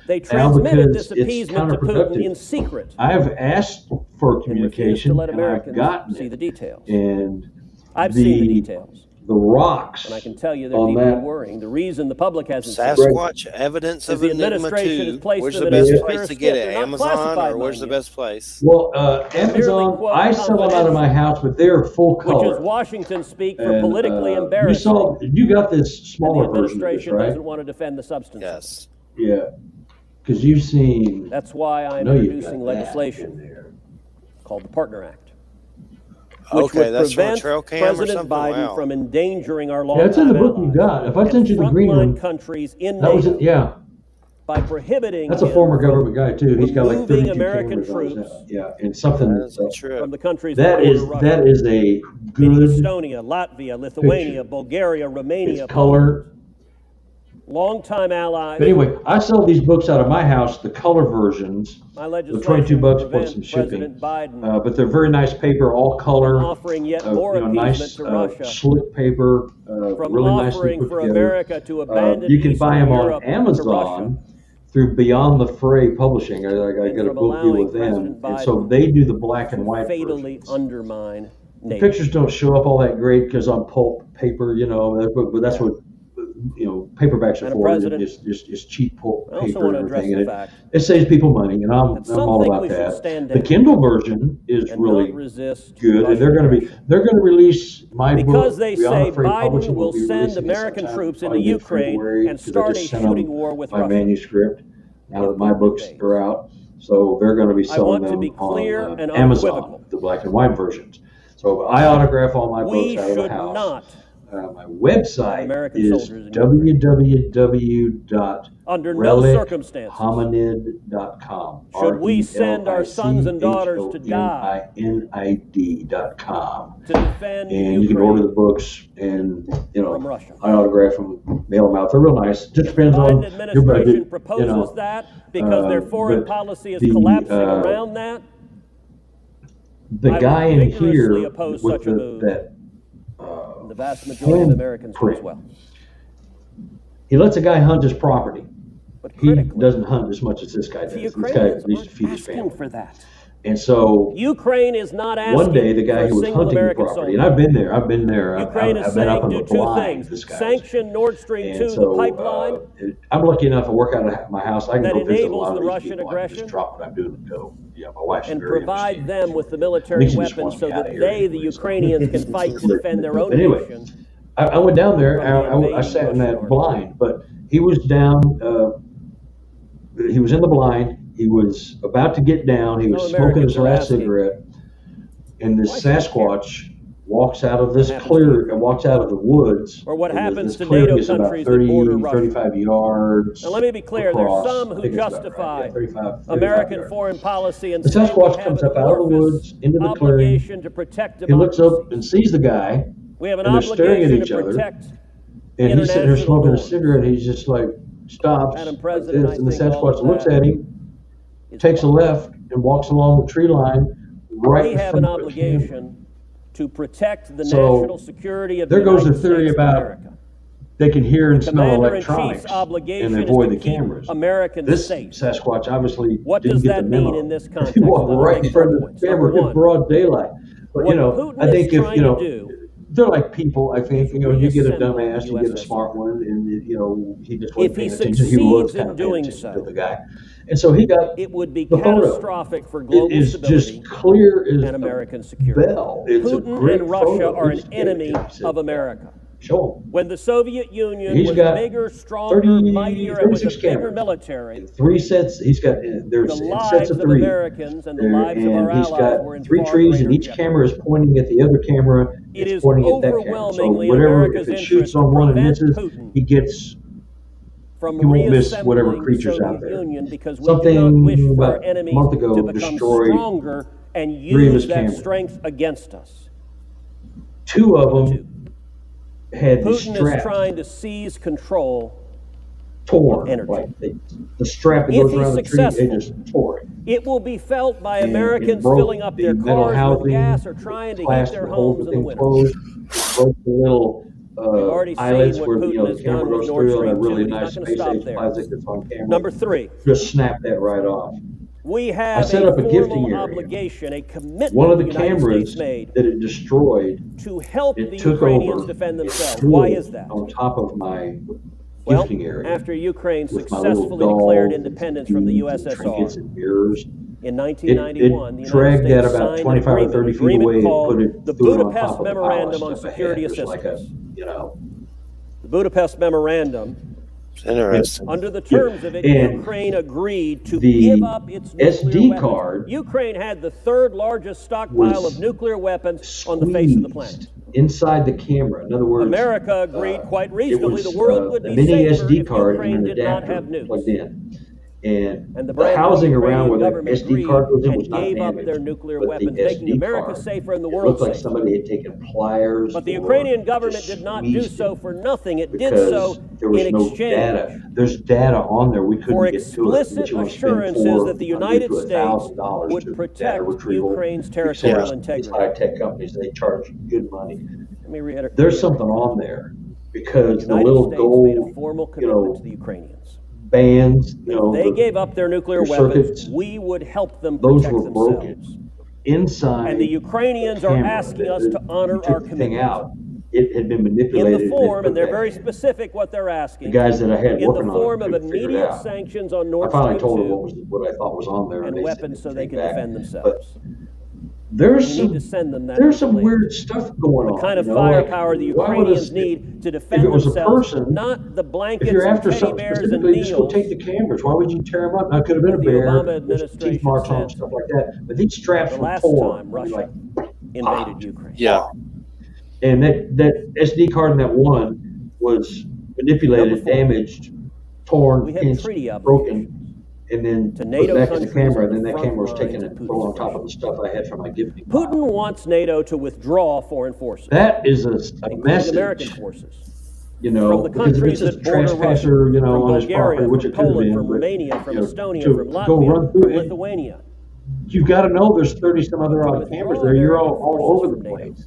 They now transmitted because this it's appeasement to Putin in counterproductive. secret I've asked for and refused to communication let and I've Americans gotten see the it, details. and I've seen the the details, rocks and I can tell you they're on deeply that. worrying. The reason the public hasn't seen it Sasquatch evidence is of the Enigma administration has 2. placed Where's them the in a best secure place to get skit. it? They're not Amazon, classified, or where's mind the you. best place? Well, They're merely, Amazon, quote, I sell them out of my house, but they're full which color. is Washington speak for And politically you embarrassing, you got this and the smaller version of this, administration right? doesn't want to defend the substance Yes. Yeah, because you've seen. of it. That's why I I'm know you've introducing got that in legislation there. called the Partner Act, which Okay, would that's from a prevent trail cam or President something? Biden Wow. from endangering our Yeah, it's in longtime the book you allies got. If I and sent you the green frontline one, countries in that was NATO it. Yeah, by prohibiting that's a him former from government guy too. He's got like removing 32 American cameras on his troops house. Yeah, and something That that's is a trip. from the countries that that border Russia, is a meaning good Estonia, Latvia, Lithuania, picture. Bulgaria, Romania, It's color. longtime allies. But anyway, I sell these books out of my house, the color versions. My The legislation $22 would plus prevent some shipping. President Biden But they're very nice paper, all from color. offering yet more Nice appeasement to Russia, slick paper, from really nicely offering put for together. America to abandon You can Eastern buy them Europe on to Amazon Russia, through Beyond the Fray Publishing. I and got a from book deal allowing with them, President and so Biden they do the black and to white fatally versions. undermine The NATO. pictures don't show up all that great because on pulp paper, but that's what paperbacks are Madam for. President, Just cheap pulp I also paper want to and address everything, the and fact it saves people money, and I'm that some all think about we should that. stand The down Kindle version is and really not resist good, and Russian aggression. they're gonna release my Because book. they Beyond say the Fray Biden Publishing will be send releasing it American sometime troops into probably Ukraine mid-February, and 'cause I start a just sent shooting them war with my Russia. manuscript. Now if that my Putin books invades. are out, so they're going to be I selling want to them be clear on and Amazon, unequivocal. the black and white versions. So I autograph all my We books out of the should house. not, My website American is soldiers in Ukraine. under no circumstances, www.relichominid.com. should we send our sons and daughters to die RELICHOMINID.com. to defend And you can order the Ukraine books, and from Russia. I autograph them, mail them out. They're real nice. Just The depends Biden on your administration budget. proposes that because their foreign but policy is the, collapsing around that. The I guy would in vigorously here oppose with such a move. that The vast majority of Americans do as handprint. well. He lets a guy hunt his property. But He critically, doesn't hunt as much as this guy does. the This guy Ukrainians needs to feed aren't his asking family. for that. And so Ukraine is not asking one day, the guy for who a was single hunting American the property, soldier. and I've been there. Ukraine is I've been up saying in do the two blind. things: This guy sanction Nord Stream 2, and so, the pipeline, I'm lucky enough to work out of my house. I can that go visit a enables lot of the these Russian people. I can aggression, just drop what I'm doing and go. Yeah, my wife's and very provide understanding. them with the I military think she just weapons wants so me out that of here they, the anyway, so. Ukrainians, can fight to defend their own But anyway, nation. I went down there. From the I invading sat in Russian that army. blind, but he was down. He was in the blind. He was about to get down. He was Some smoking his Americans are last asking, cigarette, and this why should I Sasquatch walks out of this happens to clear, walks out of the woods. Or what and happens this to NATO clearing is about countries that border 30, Russia. 35 yards. Now, let me be clear, across. there's some I who think it's about justify right. Yeah, 35 American yards. foreign policy and The say we Sasquatch have comes an up out of the amorphous woods into the clearing. obligation to protect He looks democracy. up and sees the guy, We have an and they're staring at obligation each to other. protect And he's sitting there international smoking a norms. cigarette. And he's just like stops Madam like President, this, and the I think all Sasquatch of looks that at him, is takes a wrong. left, and walks along the tree line right We in have front an of the obligation to protect the So, national security of there the goes the United theory States of about America. they can hear and smell Commander-in-Chief's electronics obligation and is avoid to the keep cameras. Americans This safe. Sasquatch obviously What didn't does get that the memo. mean in this He context? walked I'll right make in front four of points. the camera Number in one, broad daylight. But what you know, Putin I think is if trying you know, to do they're like people. I think you know, you get a reassemble dumbass, the you get a USSR. smart one, and you know, he just If wasn't he paying attention. He was succeeds kind in of paying doing attention so, to the guy, and so he got it would be the photo. catastrophic for global It is stability just clear as and American security. bell. It's a Putin great and Russia photo. are an It's- enemy he said, of America. Show him. When the Soviet Union He's was got bigger, stronger, 30, mightier, and with a 36 bigger cameras. military, In 3 sets. He's got there's the sets lives of of 3. Americans and the There, lives of our and he's allies were got in 3 far trees, greater and each jeopardy. camera is pointing at the other camera. It It's is pointing at that camera. So overwhelmingly in whatever, America's if it shoots interest to on one and prevent misses, Putin he gets. from He won't miss whatever reassembling the creatures out Soviet there. Union, because we do not Something wish for about our a enemies month ago to become destroyed stronger and 3 of his use that cameras. strength against us. 2 of them Two. had the Putin is strap trying to seize control. torn. energy. Like the strap that If goes he's around the tree, successful, they just tore it. It will be felt by And Americans it broke filling up the their metal cars with housing, gas or trying to heat plastic their that holds homes the in the thing winter. closed. Broke the little We've already eyelets seen where what you know Putin the has camera done with goes Nord through, and Stream that 2. really He's nice not going to space stop age there. plastic that's on camera. Number 3, Just snap that right off. we have set a up a gifting formal area. obligation, a commitment One of the the United cameras States made that it destroyed, to help it the took Ukrainians over defend and themselves. flew Why is that? on top of my Well, gifting area. after Ukraine with my little successfully declared dolls independence and from the beads and USSR trinkets and mirrors. in 1991, the It United dragged that States about signed 25 an or 30 feet agreement away and called put it, the threw it on Budapest top of the pile of Memorandum on stuff Security ahead. There's like a, Assistance. you know, The Budapest Memorandum, Interesting. under the terms of it, And Ukraine agreed to the give up its nuclear SD weapons. card Ukraine had the third largest stockpile was of nuclear weapons on the face of the planet. squeezed inside the camera. In other words, America agreed quite reasonably it was, the world would a be mini safer SD if card Ukraine and an did not adapter have nukes. plugged in. And And the the brand new housing around Ukrainian where the government SD card goes in agreed was and not gave up damaged, their nuclear but weapons, the making SD America card, safer and the it world looked like safer. somebody had taken pliers. But the or Ukrainian government just did not do squeezed so it for nothing. It did because so there was in no exchange data. There's data on there. We couldn't for get to it. explicit But you want to spend assurances that the United $400 to States $1,000 would to data protect retrieval. Ukraine's Except territorial These integrity. high-tech companies, they charge good money. Let me reiterate. There's something on there The because the United little States gold, made a formal commitment know, to the Ukrainians. bands, you know, They gave up their nuclear your weapons. circuits, We would help them those protect were themselves. broken inside. And the Ukrainians the are camera. asking us to honor You took our the thing commitment. out. It had been In manipulated. the and form, put and they're back very in. specific what they're asking, The guys that I had in working the on it form of couldn't figure it immediate out. sanctions on I Nord finally Stream told them 2 what I thought was on there, and they weapons said so they take can back. defend But themselves. there's We need to some send them that. there's some information. weird stuff going on. The kind of you know, like, firepower the why would Ukrainians us- need to if defend it was a themselves, person, not the blankets if you're and after teddy something bears and specifically, just go meals. take the cameras. Why would you tear them up? Now, it could have been a The bear, Obama there's administration teeth marks on them, sent stuff like that. But these straps The were last torn. time I mean, Russia like, invaded Ukraine. Yeah. and that SD card in that one was manipulated, Number 4. damaged, torn, We have pinched, treaty broken, and then to put NATO back in the countries camera, on and then the that front camera was lines taken of and Putin's thrown on top Russia. of the stuff I had from my gifting. Putin wants NATO to withdraw foreign forces, That is a including message, American forces, you know, from the because if countries it's a that border Russia, trespasser, you know, from on his Bulgaria, property, which from it could have Poland, been, from but, Romania, from you know, Estonia, to from go run Latvia, through from it, Lithuania. you've got to know there's 30 some other To odd withdraw cameras there. You're American all forces over from the NATO. place.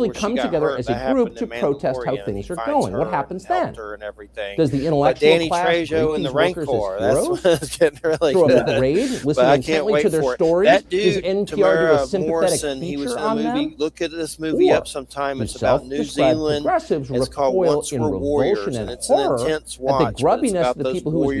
actually where she come got together hurt. as That a group happened to in protest how Mandalorian. things He are finds going. What her happens and helped then? her and everything. Does the But intellectual Danny class treat Trejo and the these workers as Rancor, that's heroes? what's getting really Throw up a good. parade, But listen I can't intently to wait their for it. stories? That Does dude, NPR do a Tamara sympathetic Morrison, he was feature in a on movie. them? Look at this movie Or up sometime. do It's about New self-described Zealand. progressives It's called recoil Once in We're revulsion Warriors, and and it's an horror intense at the watch. But it's grubbiness about of the those people who, as we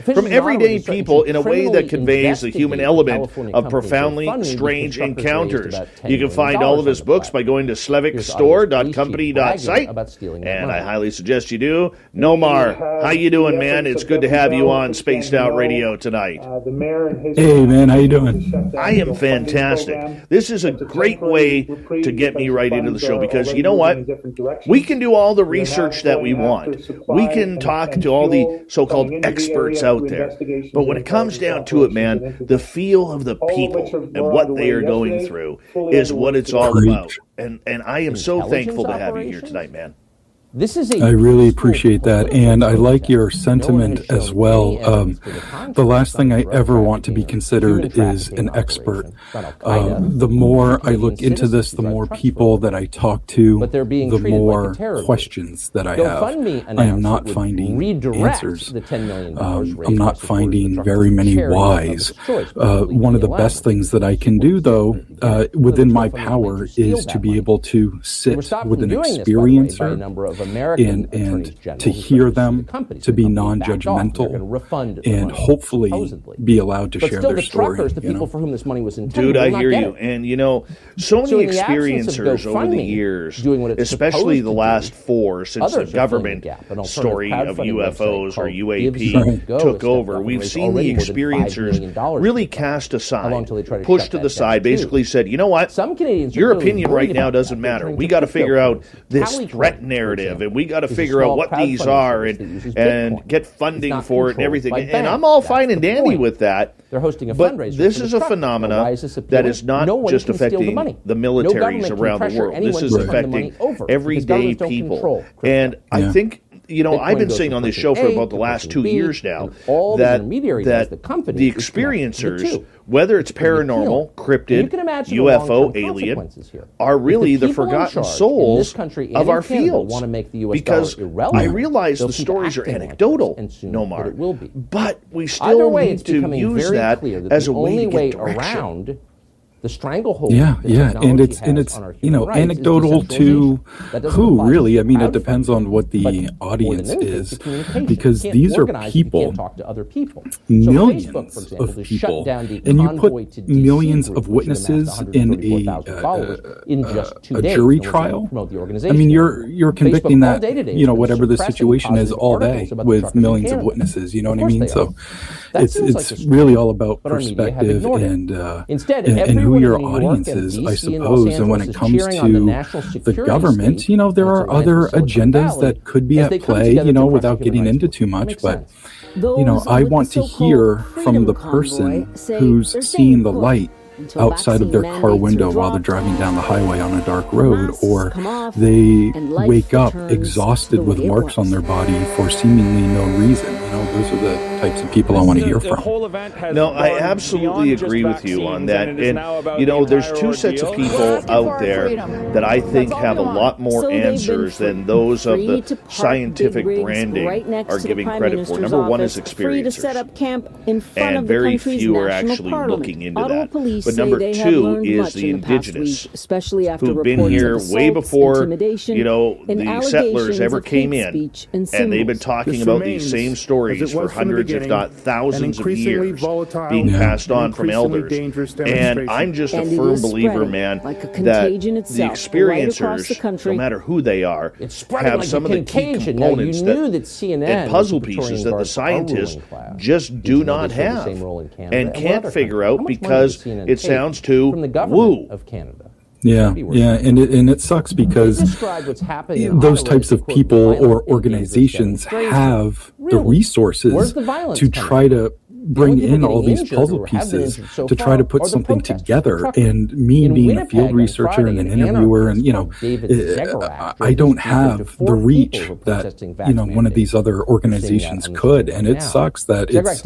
from everyday people in a way that conveys the human element of profoundly strange encounters. You can find all of his books by going to Slevik Store. store.company.site, and I highly suggest you do. Nomar, how you doing, man? It's good to have you on Spaced Out Radio tonight. Hey, man, how you doing? I am fantastic. This is a great way to get me right into the show because you know what? We can do all the research that we want. We can talk to all the so-called experts out there. But when it comes down to it, man, the feel of the people and what they are going through is what it's all about. And I am so thankful to have you here tonight, man. I really appreciate that, and I like your sentiment as well. The last thing I ever want to be considered is an expert. The more I look into this, the more people that I talk to, the more questions that I have. I am not finding answers. I'm not finding very many whys. One of the best things that I can do, though, within my power, is to be able to sit with an experiencer and to hear them, to be non-judgmental, and hopefully be allowed to share their story. Dude, I hear you. And, you know, so many experiencers over the years, especially the last 4 since the government story of UFOs or UAP took over, we've seen the experiencers really cast aside, pushed to the side, basically said, you know what, your opinion right now doesn't matter. We got to figure out this threat narrative, and we got to figure out what these are and get funding for it and everything. And I'm all fine and dandy with that. But this is a phenomena that is not just affecting the militaries around the world. This is affecting everyday people. And I think, you know, I've been saying on this show for about the last 2 years now that the experiencers, whether it's paranormal, cryptid, UFO, alien, are really the forgotten souls of our fields. Because I realize the stories are anecdotal, Nomar, but we still need to use that as a way to get direction. The stranglehold. Yeah, and it's you know, anecdotal to who really? I mean, it depends on what the audience is, because these are people, millions of people, and you put millions of witnesses in a jury trial. I mean, you're convicting that, you know, whatever the situation is all day with millions of witnesses. You know what I mean? So it's really all about perspective and who your audience is, I suppose. And when it comes to the government, you know, there are other agendas that could be at play, you know, without getting into too much. But, you know, I want to hear from the person who's seeing the light outside of their car window while they're driving down the highway on a dark road, or they wake up exhausted with marks on their body for seemingly no reason. You know, those are the types of people I want to hear from. No, I absolutely agree with you on that. And, you know, there's 2 sets of people out there that I think have a lot more answers than those of the scientific branding are giving credit for. Number 1 is experiencers, and very few are actually looking into that. But number 2 is the indigenous, who've been here way before, you know, the settlers ever came in, and they've been talking about these same stories for hundreds, if not thousands of years, being passed on from elders. And I'm just a firm believer, man, that the experiencers, no matter who they are, have some of the key components and puzzle pieces that the scientists just do not have and can't figure out because it sounds too woo. Yeah, and it sucks because those types of people or organizations have the resources to try to bring in all these puzzle pieces to try to put something together. And me being a field researcher and an interviewer, and, you know, I don't have the reach that, you know, one of these other organizations could. And it sucks that it's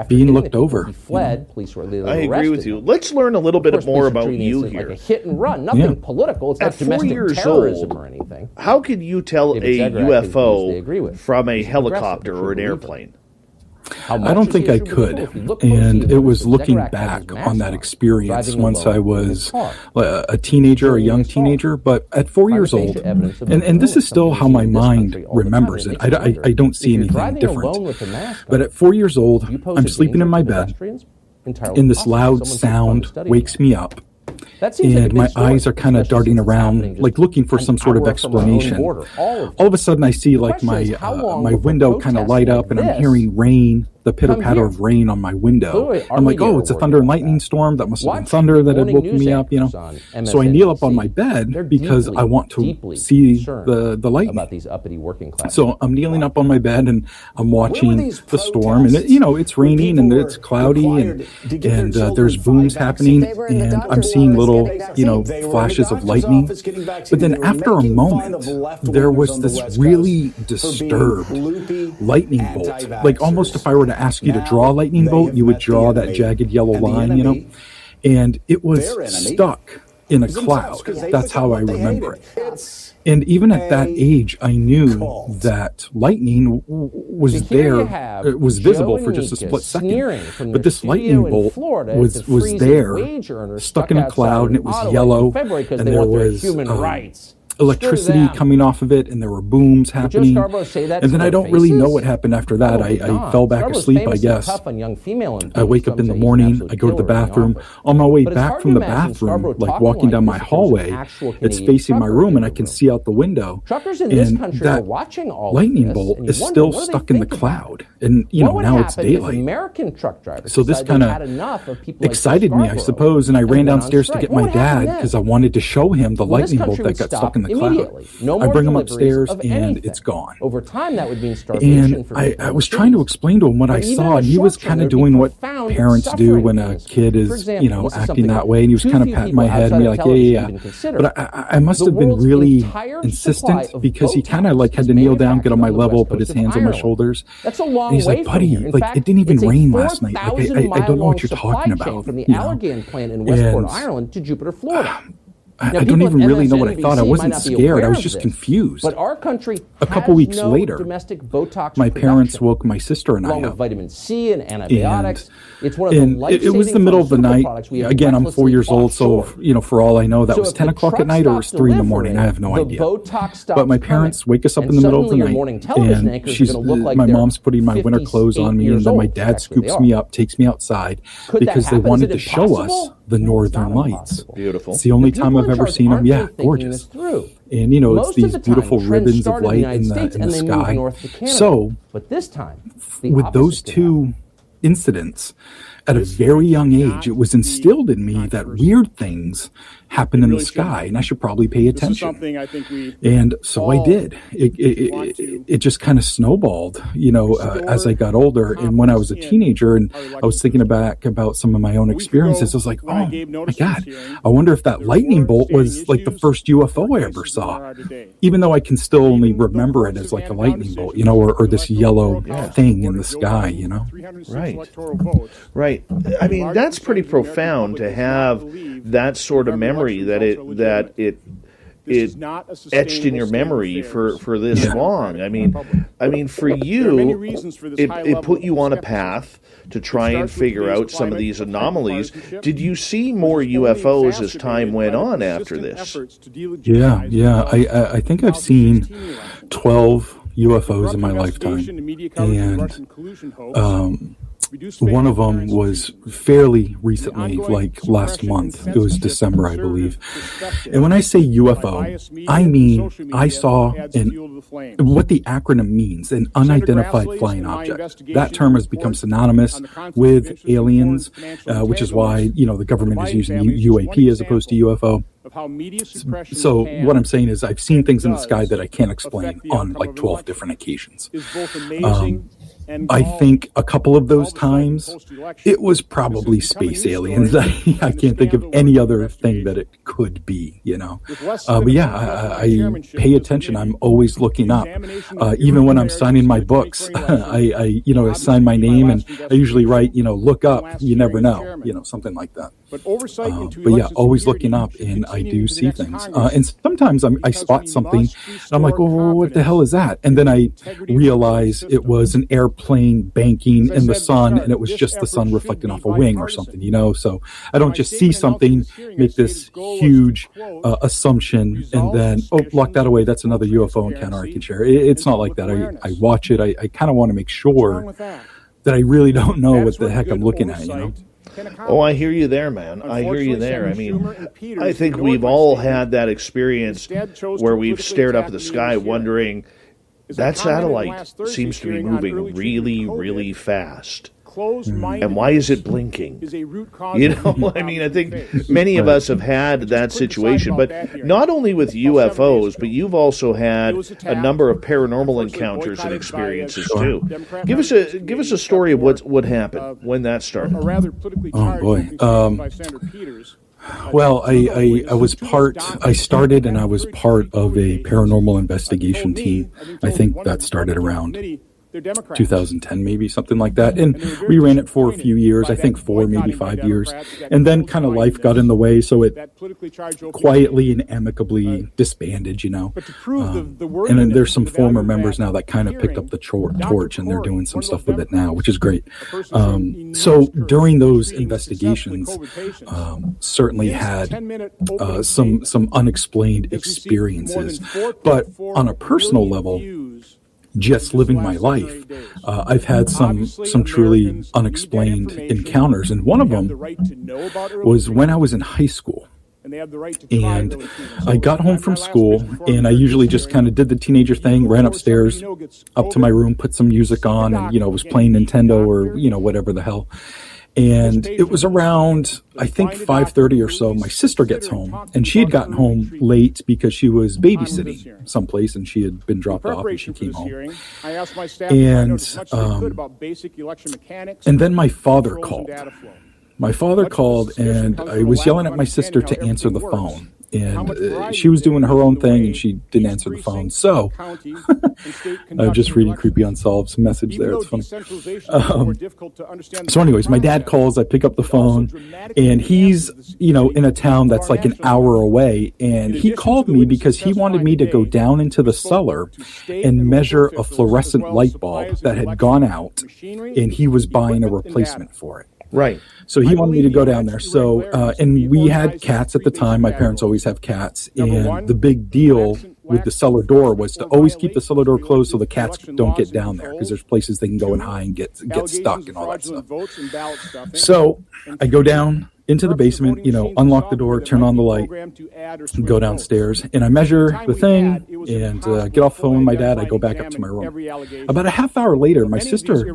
being looked over. I agree with you. Let's learn a little bit more about you here. Like a hit and run, nothing political. It's not domestic terrorism or anything. How can you tell a UFO from a helicopter or an airplane? I don't think I could, and it was looking back on that experience once I was a teenager, a young teenager, but at 4 years old, and this is still how my mind remembers it. I don't see anything different. But at 4 years old, I'm sleeping in my bed, and this loud sound wakes me up, and my eyes are kind of darting around, like looking for some sort of explanation. All of a sudden, I see like my window kind of light up, and I'm hearing rain, the pitter-patter of rain on my window. I'm like, oh, it's a thunder and lightning storm. That must have been thunder that had woken me up, So I kneel up on my bed because I want to see the lightning. So I'm kneeling up on my bed, and I'm watching the storm, and it's raining, and it's cloudy, and there's booms happening, and I'm seeing little, flashes of lightning. But then after a moment, there was this really disturbed lightning bolt. Like almost if I were to ask you to draw a lightning bolt, you would draw that jagged yellow line, and it was stuck in a cloud. That's how I remember it. And even at that age, I knew that lightning was there. It was visible for just a split second. But this lightning bolt was there, stuck in a cloud, and it was yellow, and there was electricity coming off of it, and there were booms happening. And then I don't really know what happened after that. I fell back asleep, I guess. I wake up in the morning, I go to the bathroom. On my way back from the bathroom, like walking down my hallway, it's facing my room, and I can see out the window. And that lightning bolt is still stuck in the cloud. And, now it's daylight. So this kind of excited me, I suppose, and I ran downstairs to get my dad because I wanted to show him the lightning bolt that got stuck in the cloud. I bring him upstairs, and it's gone. Over time, that would mean starvation. And I was trying to explain to him what I saw, and he was kind of doing what parents do when a kid is, acting that way. And he was kind of patting my head and be like, yeah. But I must have been really insistent because he kind of like had to kneel down, get on my level, put his hands on my shoulders. And he's like, buddy, like it didn't even rain last night. Like I don't know what you're talking about. From the Allergan plant in Westport, Ireland, to Jupiter, Florida. I don't even really know what I thought. I wasn't scared. I was just confused. But our country a couple weeks later, domestic Botox my parents woke my sister and I up. With vitamin C and antibiotics. It's one of the it was the middle of the night. Again, I'm 4 years old, so for all I know, that was 10 o'clock at night or it was 3 in the morning. I have no idea. But my parents wake us up in the middle of the night, and my mom's putting my winter clothes on me, and then my dad scoops me up, takes me outside because they wanted to show us the northern lights. Beautiful. It's the only time I've ever seen them. Yeah, gorgeous. And it's these beautiful ribbons of light in the sky. So, but this time, with those two incidents, at a very young age, it was instilled in me that weird things happen in the sky, and I should probably pay attention. And so I did. It just kind of snowballed, as I got older. And when I was a teenager, and I was thinking back about some of my own experiences, I was like, oh my God, I wonder if that lightning bolt was like the first UFO I ever saw, even though I can still only remember it as like a lightning bolt, or this yellow thing in the sky, Right. I mean, that's pretty profound to have that sort of memory that it etched in your memory for this long. I mean, for you, it put you on a path to try and figure out some of these anomalies. Did you see more UFOs as time went on after this? Yeah. I think I've seen 12 UFOs in my lifetime, and one of them was fairly recently, like last month. It was December, I believe. And when I say UFO, I mean I saw what the acronym means, an unidentified flying object. That term has become synonymous with aliens, which is why the government is using UAP as opposed to UFO. So what I'm saying is I've seen things in the sky that I can't explain on like 12 different occasions. I think a couple of those times it was probably space aliens. I can't think of any other thing that it could be, But yeah, I pay attention. I'm always looking up. Even when I'm signing my books, I sign my name, and I usually write, look up, you never know, something like that. But yeah, always looking up, and I do see things. And sometimes I spot something, and I'm like, well, what the hell is that? And then I realize it was an airplane banking in the sun, and it was just the sun reflecting off a wing or something, So I don't just see something, make this huge assumption, and then, lock that away. That's another UFO encounter I can share. It's not like that. I watch it. I kind of want to make sure that I really don't know what the heck I'm looking at, Oh, I hear you there, man. I hear you there. I mean, I think we've all had that experience where we've stared up at the sky wondering, that satellite seems to be moving really, really fast. And why is it blinking? You know, I mean, I think many of us have had that situation, but not only with UFOs, but you've also had a number of paranormal encounters and experiences too. Give us a story of what happened when that started. Oh boy. Well, I started and I was part of a paranormal investigation team. I think that started around 2010, maybe something like that. And we ran it for a few years, I think 4, maybe 5 years. And then kind of life got in the way, so it quietly and amicably disbanded, you know. And then there's some former members now that kind of picked up the torch, and they're doing some stuff with it now, which is great. So during those investigations, certainly had some unexplained experiences. But on a personal level, just living my life, I've had some truly unexplained encounters, and one of them was when I was in high school. And I got home from school, and I usually just kind of did the teenager thing, ran upstairs, up to my room, put some music on, and, you know, was playing Nintendo or, you know, whatever the hell. And it was around, I think, 5:30 or so. My sister gets home, and she had gotten home late because she was babysitting someplace, and she had been dropped off, and she came home. And then my father called. And I was yelling at my sister to answer the phone. And she was doing her own thing, and she didn't answer the phone. So I'm just reading Creepy Unsolved's message there. It's funny. So anyways, my dad calls. I pick up the phone, and he's, you know, in a town that's like an hour away. And he called me because he wanted me to go down into the cellar and measure a fluorescent light bulb that had gone out, and he was buying a replacement for it. Right. So he wanted me to go down there. So, and we had cats at the time. My parents always have cats. And the big deal with the cellar door was to always keep the cellar door closed so the cats don't get down there, because there's places they can go and hide and get stuck and all that stuff. So I go down into the basement, you know, unlock the door, turn on the light, go downstairs, and I measure the thing and get off the phone with my dad. I go back up to my room. About a half hour later, my sister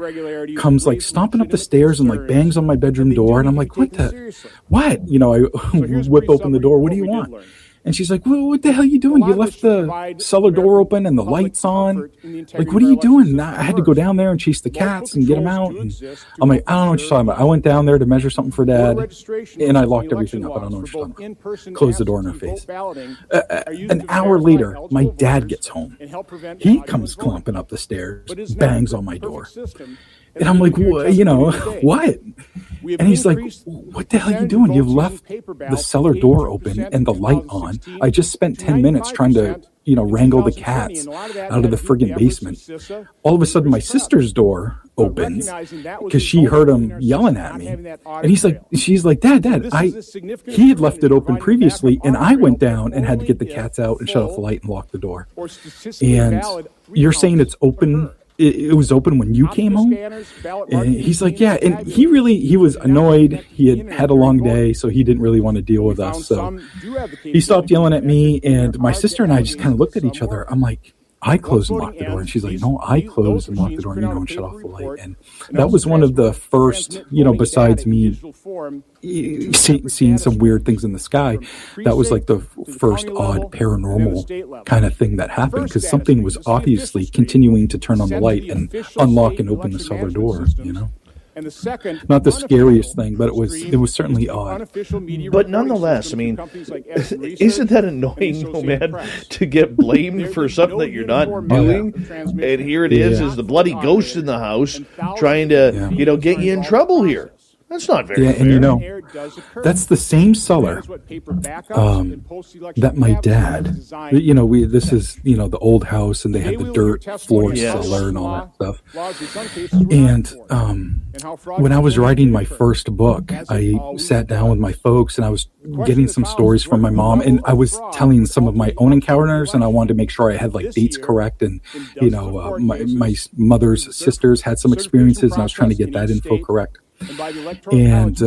comes like stomping up the stairs and like bangs on my bedroom door, and I'm like, what? You know, I whip open the door. What do you want? And she's like, well, what the hell are you doing? You left the cellar door open and the lights on. Like, what are you doing? And I had to go down there and chase the cats and get them out. And I'm like, I don't know what you're talking about. I went down there to measure something for Dad, and I locked everything up. I don't know what you're talking about. Closed the door in her face. An hour later, my dad gets home. He comes clumping up the stairs, bangs on my door. And I'm like, you know, what? And he's like, what the hell are you doing? You've left the cellar door open and the light on. I just spent 10 minutes trying to, you know, wrangle the cats out of the friggin' basement. All of a sudden, my sister's door opens because she heard him yelling at me. And she's like, Dad, he had left it open previously, and I went down and had to get the cats out and shut off the light and lock the door. And you're saying it's open? It was open when you came home? And he's like, yeah. And he was annoyed. He had a long day, so he didn't really want to deal with us. So he stopped yelling at me, and my sister and I just kind of looked at each other. I'm like, I closed and locked the door. And she's like, no, I closed and locked the door, you know, and shut off the light. And that was one of the first, you know, besides me seeing some weird things in the sky, that was like the first odd paranormal kind of thing that happened, because something was obviously continuing to turn on the light and unlock and open the cellar door, you know. Not the scariest thing, but it was certainly odd. But nonetheless, I mean, isn't that annoying, though, man, to get blamed for something that you're not doing? And here it is the bloody ghost in the house trying to, you know, get you in trouble here. That's not very fair. And you know, that's the same cellar that my dad, you know, this is, you know, the old house, and they had the dirt floor cellar and all that stuff. And when I was writing my first book, I sat down with my folks, and I was getting some stories from my mom, and I was telling some of my own encounters, and I wanted to make sure I had like dates correct. And, you know, my mother's sisters had some experiences, and I was trying to get that info correct. And,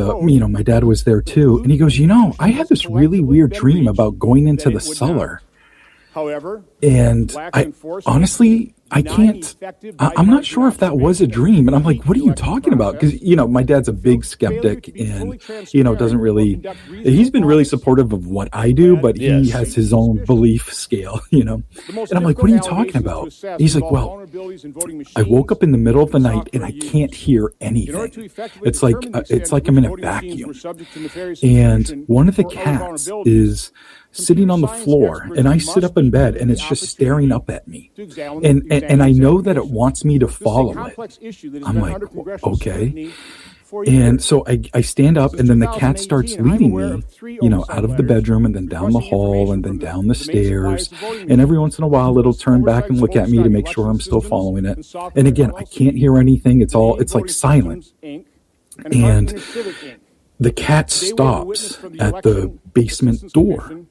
my dad was there too. And he goes, I had this really weird dream about going into the cellar. And I can't, I'm not sure if that was a dream. And I'm like, what are you talking about? Because, my dad's a big skeptic and, doesn't really, he's been really supportive of what I do, but he has his own belief scale, And I'm like, what are you talking about? He's like, well, I woke up in the middle of the night and I can't hear anything. It's like I'm in a vacuum. And one of the cats is sitting on the floor, and I sit up in bed and it's just staring up at me. And I know that it wants me to follow it. I'm like, okay. And so I stand up, and then the cat starts leading me, out of the bedroom and then down the hall and then down the stairs. And every once in a while it'll turn back and look at me to make sure I'm still following it. And again, I can't hear anything. It's like silent. And the cat stops at the basement door.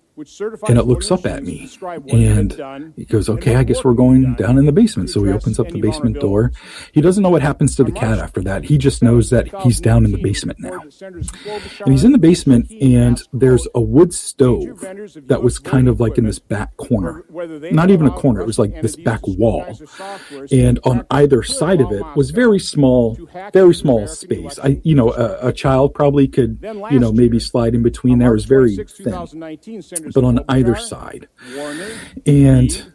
And it looks up at me, and he goes, okay, I guess we're going down in the basement. So he opens up the basement door. He doesn't know what happens to the cat after that. He just knows that he's down in the basement now. And he's in the basement, and there's a wood stove that was kind of like in this back corner. Not even a corner. It was like this back wall. And on either side of it was very small space. A child probably could, maybe slide in between there. It was very thin. But on either side. And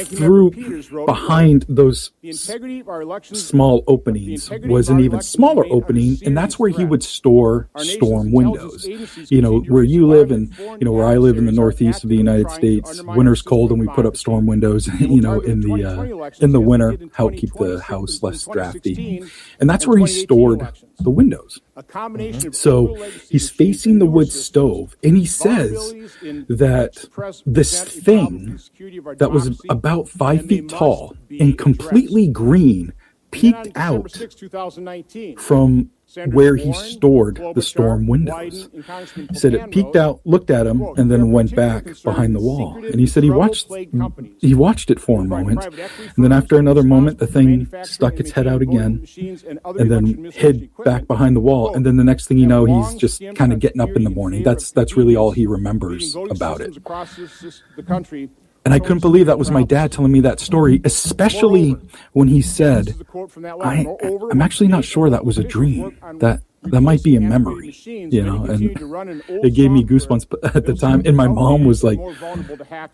through behind those small openings was an even smaller opening, and that's where he would store storm windows. Where you live and where I live in the northeast of the United States, winter's cold and we put up storm windows, in the winter, help keep the house less drafty. And that's where he stored the windows. So he's facing the wood stove, and he says that this thing that was about 5 feet tall and completely green peeked out from where he stored the storm windows. He said it peeked out, looked at him, and then went back behind the wall. And he said he watched it for a moment, and then after another moment, the thing stuck its head out again, and then hid back behind the wall. And then the next thing you know, he's just kind of getting up in the morning. That's really all he remembers about it. And I couldn't believe that was my dad telling me that story, especially when he said, I'm actually not sure that was a dream. That might be a memory, and it gave me goosebumps at the time. And my mom was like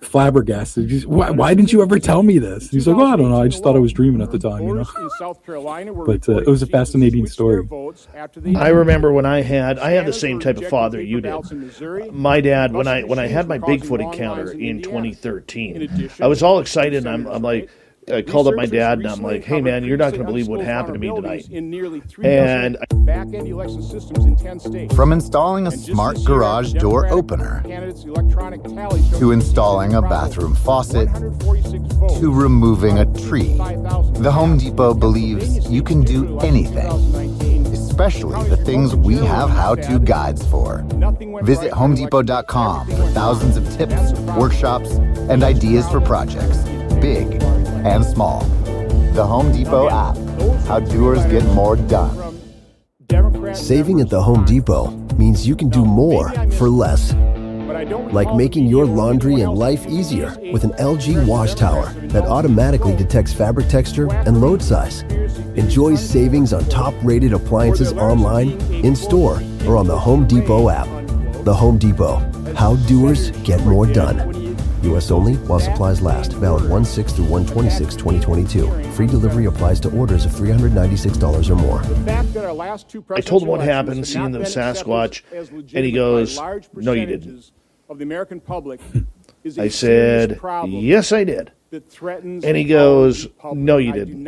flabbergasted. Why didn't you ever tell me this? He's like, I don't know. I just thought I was dreaming at the time, But it was a fascinating story. I remember when I had the same type of father you did. My dad, when I had my Bigfoot encounter in 2013, I was all excited. And I'm like, I called up my dad and I'm like, hey man, you're not going to believe what happened to me tonight. And from installing a smart garage door opener, to installing a bathroom faucet, to removing a tree, the Home Depot believes you can do anything, especially the things we have how-to guides for. Visit HomeDepot.com for thousands of tips, workshops, and ideas for projects, big and small. The Home Depot app. How doers get more done. Saving at the Home Depot means you can do more for less. Like making your laundry and life easier with an LG wash tower that automatically detects fabric texture and load size. Enjoy savings on top-rated appliances online, in-store, or on the Home Depot app. The Home Depot. How doers get more done. U.S. only while supplies last. Valid 1/6 through 1/26/2022. Free delivery applies to orders of $396 or more. I told him what happened, seeing the Sasquatch, and he goes, no, you didn't. I said, yes, I did. And he goes, no, you didn't.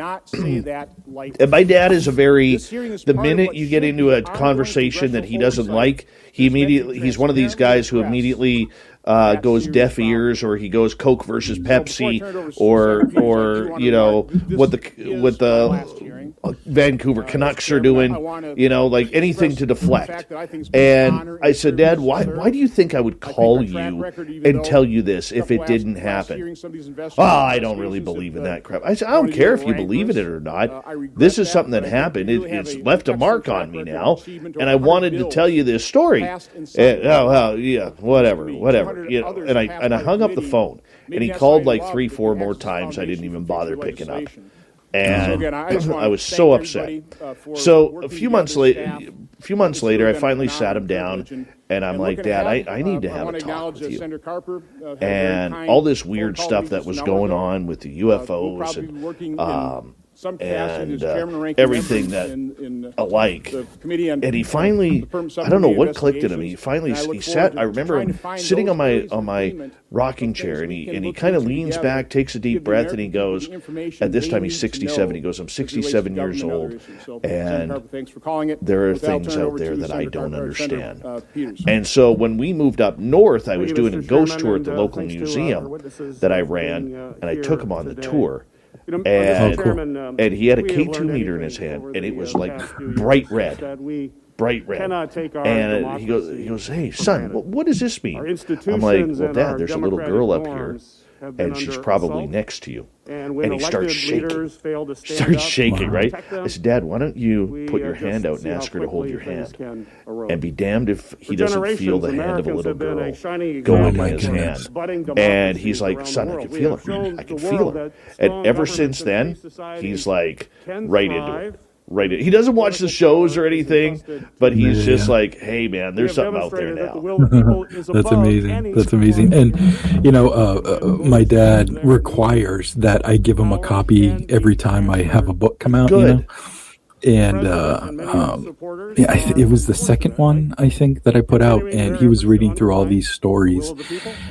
And my dad is the minute you get into a conversation that he doesn't like, he's one of these guys who immediately goes deaf ears, or he goes Coke versus Pepsi, or what the Vancouver Canucks are doing, like anything to deflect. And I said, Dad, why do you think I would call you and tell you this if it didn't happen? I don't really believe in that crap. I said, I don't care if you believe in it or not. This is something that happened. It's left a mark on me now, and I wanted to tell you this story. Yeah, whatever. And I hung up the phone, and he called like 3-4 more times. I didn't even bother picking up. And I was so upset. So a few months later, I finally sat him down, and I'm like, Dad, I need to have a talk with you. And all this weird stuff that was going on with the UFOs and everything that alike. And he finally, I don't know what clicked at him. He sat. I remember him sitting on my rocking chair, and he kind of leans back, takes a deep breath, and he goes. At this time, he's 67. He goes, I'm 67 years old, and there are things out there that I don't understand. And so when we moved up north, I was doing a ghost tour at the local museum that I ran, and I took him on the tour. And he had a K2 meter in his hand, and it was like bright red. And he goes, hey, son, what does this mean? I'm like, well, Dad, there's a little girl up here, and she's probably next to you. And he starts shaking. Right? I said, Dad, why don't you put your hand out and ask her to hold your hand? And be damned if he doesn't feel the hand of a little girl go into his hand. And he's like, son, I can feel it. I can feel it. And ever since then, he's like right into it. He doesn't watch the shows or anything, but he's just like, hey, man, there's something out there now. That's amazing. And, my dad requires that I give him a copy every time I have a book come out, Good. And it was the second one, I think, that I put out, and he was reading through all these stories,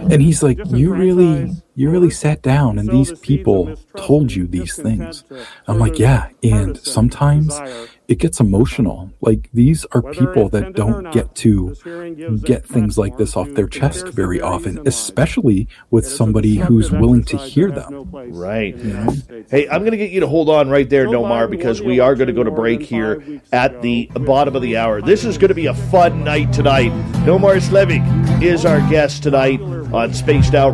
and he's like, you really sat down and these people told you these things. I'm like, yeah, and sometimes it gets emotional. Like, these are people that don't get to get things like this off their chest very often, especially with somebody who's willing to hear them. Right. Hey, I'm going to get you to hold on right there, Nomar, because we are going to go to break here at the bottom of the hour. This is going to be a fun night tonight. Nomar Slevik is our guest tonight on Spaced Out